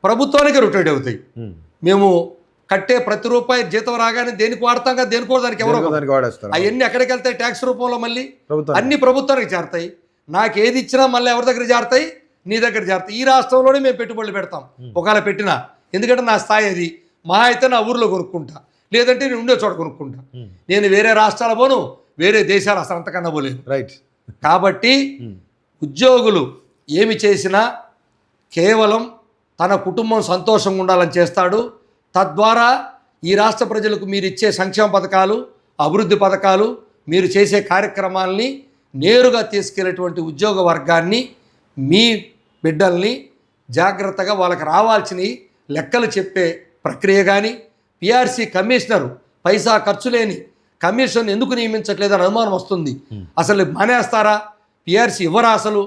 ప్రభుత్వానికి రొటేట్ అవుతాయి. మేము కట్టే ప్రతి రూపాయి జీతం రాగానే దేనికి వాడతాం కదా, దేనికో దానికి ఎవరో దానికి వాడేస్తారు. అవన్నీ ఎక్కడికి వెళ్తాయి? ట్యాక్స్ రూపంలో మళ్ళీ ప్రభుత్వం అన్ని ప్రభుత్వానికి చేరతాయి. నాకు ఏది ఇచ్చినా మళ్ళీ ఎవరి దగ్గర చేరతాయి? నీ దగ్గర చేరతాయి. ఈ రాష్ట్రంలోనే మేము పెట్టుబడులు పెడతాం ఒకవేళ పెట్టినా, ఎందుకంటే నా స్థాయి అది. మా అయితే నా ఊర్లో కొనుక్కుంటా, లేదంటే నేను ఉండే చోట కొనుక్కుంటా. నేను వేరే రాష్ట్రాల పోను, వేరే దేశాలు అసలు అంతకన్నా పోలేదు. రైట్. కాబట్టి ఉద్యోగులు ఏమి చేసినా కేవలం తన కుటుంబం సంతోషంగా ఉండాలని చేస్తాడు. తద్వారా ఈ రాష్ట్ర ప్రజలకు మీరు ఇచ్చే సంక్షేమ పథకాలు, అభివృద్ధి పథకాలు, మీరు చేసే కార్యక్రమాలని నేరుగా తీసుకెళ్లేటువంటి ఉద్యోగ వర్గాన్ని, మీ బిడ్డల్ని జాగ్రత్తగా వాళ్ళకి రావాల్సినవి లెక్కలు చెప్పే ప్రక్రియ కానీ, పిఆర్సీ కమిషనరు పైసా ఖర్చు లేని కమిషన్ ఎందుకు నియమించట్లేదని అనుమానం వస్తుంది. అసలు మానేస్తారా? పిఆర్సీ ఇవ్వరా? అసలు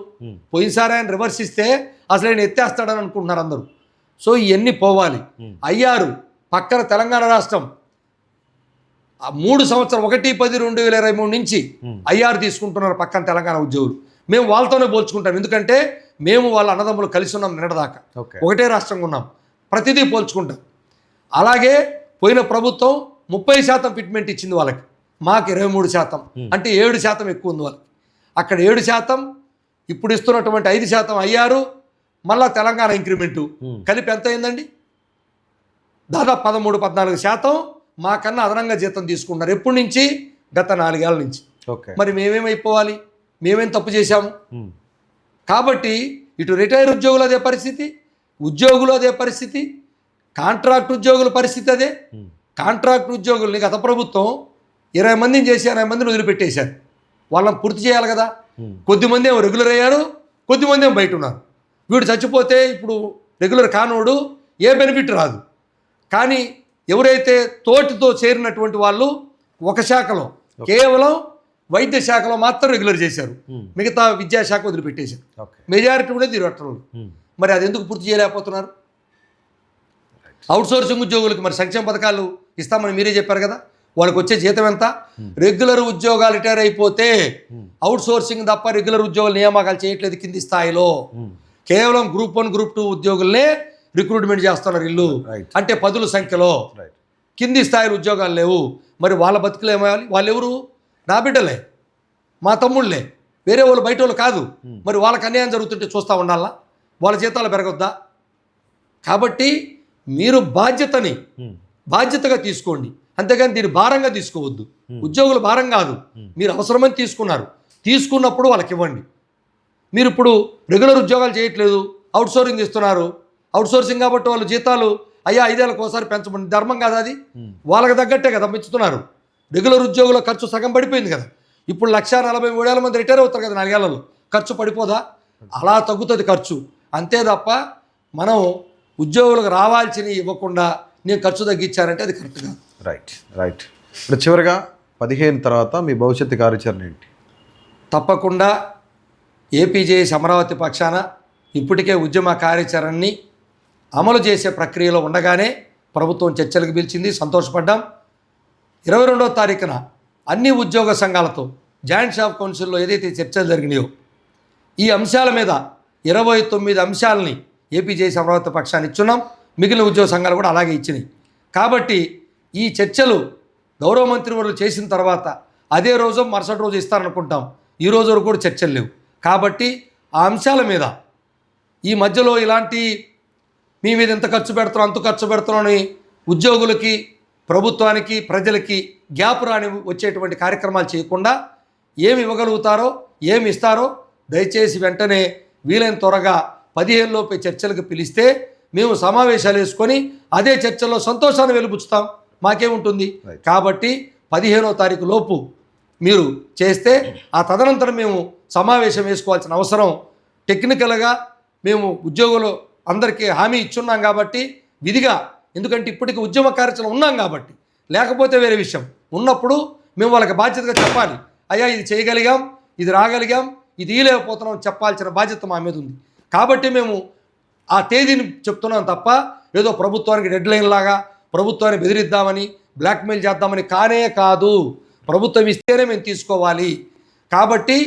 పోయినసారి ఆయన రివర్స్ ఇస్తే అసలు ఆయన ఎత్తేస్తాడని అనుకుంటున్నారు అందరూ. సో ఇవన్నీ పోవాలి. అయ్యారు పక్కన తెలంగాణ రాష్ట్రం 3 సంవత్సరం 1/10/2023 నుంచి ఐఆర్ తీసుకుంటున్నారు పక్కన తెలంగాణ ఉద్యోగులు. మేము వాళ్ళతోనే పోల్చుకుంటాం, ఎందుకంటే మేము వాళ్ళ అన్నదమ్ములు కలిసి ఉన్నాం నిన్నటిదాకా, ఒకటే రాష్ట్రంగా ఉన్నాం, ప్రతిదీ పోల్చుకుంటాం. అలాగే పోయిన ప్రభుత్వం 30% ఫిట్మెంట్ ఇచ్చింది వాళ్ళకి, మాకు 23%, అంటే 7% ఎక్కువ ఉంది వాళ్ళకి. అక్కడ 7%, ఇప్పుడు ఇస్తున్నటువంటి 5% అయ్యారు. మళ్ళా తెలంగాణ ఇంక్రిమెంటు కలిపి ఎంత అయిందండి? దాదాపు 13-14% మాకన్నా అదనంగా జీతం తీసుకుంటున్నారు. ఎప్పటి నుంచి? గత 4 ఏళ్ల నుంచి. మరి మేమేమైపోవాలి? మేమేం తప్పు చేశాము? కాబట్టి ఇటు రిటైర్ ఉద్యోగులు అదే పరిస్థితి, ఉద్యోగులు అదే పరిస్థితి, కాంట్రాక్ట్ ఉద్యోగుల పరిస్థితి అదే. కాంట్రాక్ట్ ఉద్యోగుల్ని గత ప్రభుత్వం 20 మందిని చేసి 80 మందిని వదిలిపెట్టేశారు. వాళ్ళని పూర్తి చేయాలి కదా. కొద్దిమంది ఏమో రెగ్యులర్ అయ్యారు, కొద్దిమంది ఏమో బయట ఉన్నారు. వీడు చచ్చిపోతే ఇప్పుడు రెగ్యులర్ కానోడు ఏ బెనిఫిట్ రాదు. కానీ ఎవరైతే తోటితో చేరినటువంటి వాళ్ళు ఒక శాఖలో, కేవలం వైద్య శాఖలో మాత్రం రెగ్యులర్ చేశారు, మిగతా విద్యాశాఖ వదిలిపెట్టేశారు. మెజారిటీ కూడా తిరగట్టరు. మరి అది ఎందుకు పూర్తి చేయలేకపోతున్నారు? అవుట్సోర్సింగ్ ఉద్యోగులకు మరి సంక్షేమ పథకాలు ఇస్తామని మీరే చెప్పారు కదా, వాళ్ళకి వచ్చే జీతం ఎంత? రెగ్యులర్ ఉద్యోగాలు రిటైర్ అయిపోతే అవుట్సోర్సింగ్ తప్ప రెగ్యులర్ ఉద్యోగుల నియామకాలు చేయట్లేదు కింది స్థాయిలో. కేవలం గ్రూప్ 1, గ్రూప్ 2 ఉద్యోగులనే రిక్రూట్మెంట్ చేస్తున్నారు ఇల్లు, అంటే 10ల సంఖ్యలో. కింది స్థాయిలో ఉద్యోగాలు లేవు. మరి వాళ్ళ బతుకులు ఏమయ్యాలి? వాళ్ళు ఎవరు? నా బిడ్డలే, మా తమ్ముళ్ళే, వేరే వాళ్ళు బయట వాళ్ళు కాదు. మరి వాళ్ళకి అన్యాయం జరుగుతుంటే చూస్తూ ఉండాలా? వాళ్ళ జీతాలు పెరగొద్దా? కాబట్టి మీరు బాధ్యతగా తీసుకోండి, అంతేగాని దీన్ని భారంగా తీసుకోవద్దు. ఉద్యోగులు భారం కాదు, మీరు అవసరమని తీసుకున్నారు, తీసుకున్నప్పుడు వాళ్ళకి ఇవ్వండి. మీరు ఇప్పుడు రెగ్యులర్ ఉద్యోగాలు చేయట్లేదు, అవుట్సోర్సింగ్ ఇస్తున్నారు. అవుట్సోర్సింగ్ కాబట్టి వాళ్ళు జీతాలు 5 ఏళ్ళకి ఒకసారి పెంచమని ధర్మం కాదు అది? వాళ్ళకి తగ్గట్టే కదా పెంచుతున్నారు. రెగ్యులర్ ఉద్యోగుల ఖర్చు సగం పడిపోయింది కదా. ఇప్పుడు 1,43,000 మంది రిటైర్ అవుతారు కదా 4 ఏళ్లలో. ఖర్చు పడిపోదా? అలా తగ్గుతుంది ఖర్చు, అంతే తప్ప మనం ఉద్యోగులకు రావాల్సినవి ఇవ్వకుండా నేను ఖర్చు తగ్గించానంటే అది కరెక్ట్ కాదు. రైట్. ఇప్పుడు చివరిగా 15 తర్వాత మీ భవిష్యత్తు కార్యాచరణ ఏంటి? తప్పకుండా ఏపీజేఎస్ అమరావతి పక్షాన ఇప్పటికే ఉద్యమ కార్యాచరణని అమలు చేసే ప్రక్రియలో ఉండగానే ప్రభుత్వం చర్చలకు పిలిచింది, సంతోషపడ్డాం. 22వ తారీఖున అన్ని ఉద్యోగ సంఘాలతో జాయింట్ స్టాఫ్ కౌన్సిల్లో ఏదైతే చర్చలు జరిగినాయో ఈ అంశాల మీద 29 అంశాలని ఏపీజేఎస్ అమరావతి పక్షాన్ని ఇచ్చున్నాం. మిగిలిన ఉద్యోగ సంఘాలు కూడా అలాగే ఇచ్చినాయి. కాబట్టి ఈ చర్చలు గౌరవ మంత్రివర్యులు చేసిన తర్వాత అదే రోజు మరుసటి రోజు ఇస్తారనుకుంటాం. ఈ రోజు వరకు కూడా చర్చలు లేవు. కాబట్టి ఆ అంశాల మీద ఈ మధ్యలో ఇలాంటి మీ మీద ఎంత ఖర్చు పెడుతున్నాం అంత ఖర్చు పెడుతున్నాం అని ఉద్యోగులకి, ప్రభుత్వానికి, ప్రజలకి గ్యాప్ రాని వచ్చేటువంటి కార్యక్రమాలు చేయకుండా ఏమి ఇవ్వగలుగుతారో, ఏమి ఇస్తారో దయచేసి వెంటనే వీలైన త్వరగా 15 లోపే చర్చలకు పిలిస్తే మేము సమావేశాలు వేసుకొని అదే చర్చల్లో సంతోషాన్ని వెలుపుచ్చుతాం. మాకేముంటుంది? కాబట్టి 15వ తారీఖు లోపు మీరు చేస్తే ఆ తదనంతరం మేము సమావేశం వేసుకోవాల్సిన అవసరం టెక్నికల్గా మేము ఉద్యోగులు అందరికీ హామీ ఇచ్చున్నాం కాబట్టి విధిగా, ఎందుకంటే ఇప్పటికీ ఉద్యమ కార్యాచరణ ఉన్నాం కాబట్టి. లేకపోతే వేరే విషయం. ఉన్నప్పుడు మేము వాళ్ళకి బాధ్యతగా చెప్పాలి, అయ్యా ఇది చేయగలిగాం, ఇది రాగలిగాం, ఇది ఇయలేకపోతున్నాం చెప్పాల్సిన బాధ్యత మా మీద ఉంది. కాబట్టి మేము ఆ తేదీని చెప్తున్నాం తప్ప ఏదో ప్రభుత్వానికి డెడ్ లైన్ లాగా ప్రభుత్వాన్ని బెదిరిద్దామని, బ్లాక్మెయిల్ చేద్దామని కానే కాదు. ప్రభుత్వం ఇస్తేనే మేము తీసుకోవాలి. కాబట్టి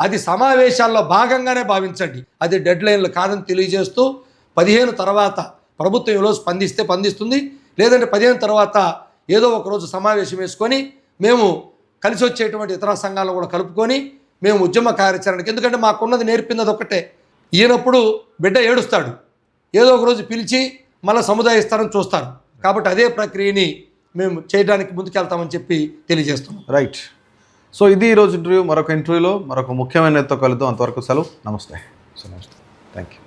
అది సమావేశాల్లో భాగంగానే భావించండి, అది డెడ్ లైన్లు కాదని తెలియజేస్తూ 15 తర్వాత ప్రభుత్వం ఈరోజు స్పందిస్తుంది. లేదంటే 15 తర్వాత ఏదో ఒక రోజు సమావేశం వేసుకొని మేము కలిసి వచ్చేటువంటి ఇతర సంఘాలను కూడా కలుపుకొని మేము ఉద్యమ కార్యాచరణకి, ఎందుకంటే మాకున్నది నేర్పినది ఒక్కటే, ఈయనప్పుడు బిడ్డ ఏడుస్తాడు, ఏదో ఒక రోజు పిలిచి మళ్ళీ సముదాయ స్థానం చూస్తారు. కాబట్టి అదే ప్రక్రియని మేము చేయడానికి ముందుకెళ్తామని చెప్పి తెలియజేస్తున్నాం. రైట్. సో ఇది ఈరోజు ఇంటర్వ్యూ. మరొక ఇంటర్వ్యూలో మరొక ముఖ్యమైన నేతతో కలుద్దాం. అంతవరకు సెలవు. నమస్తే. Thank you.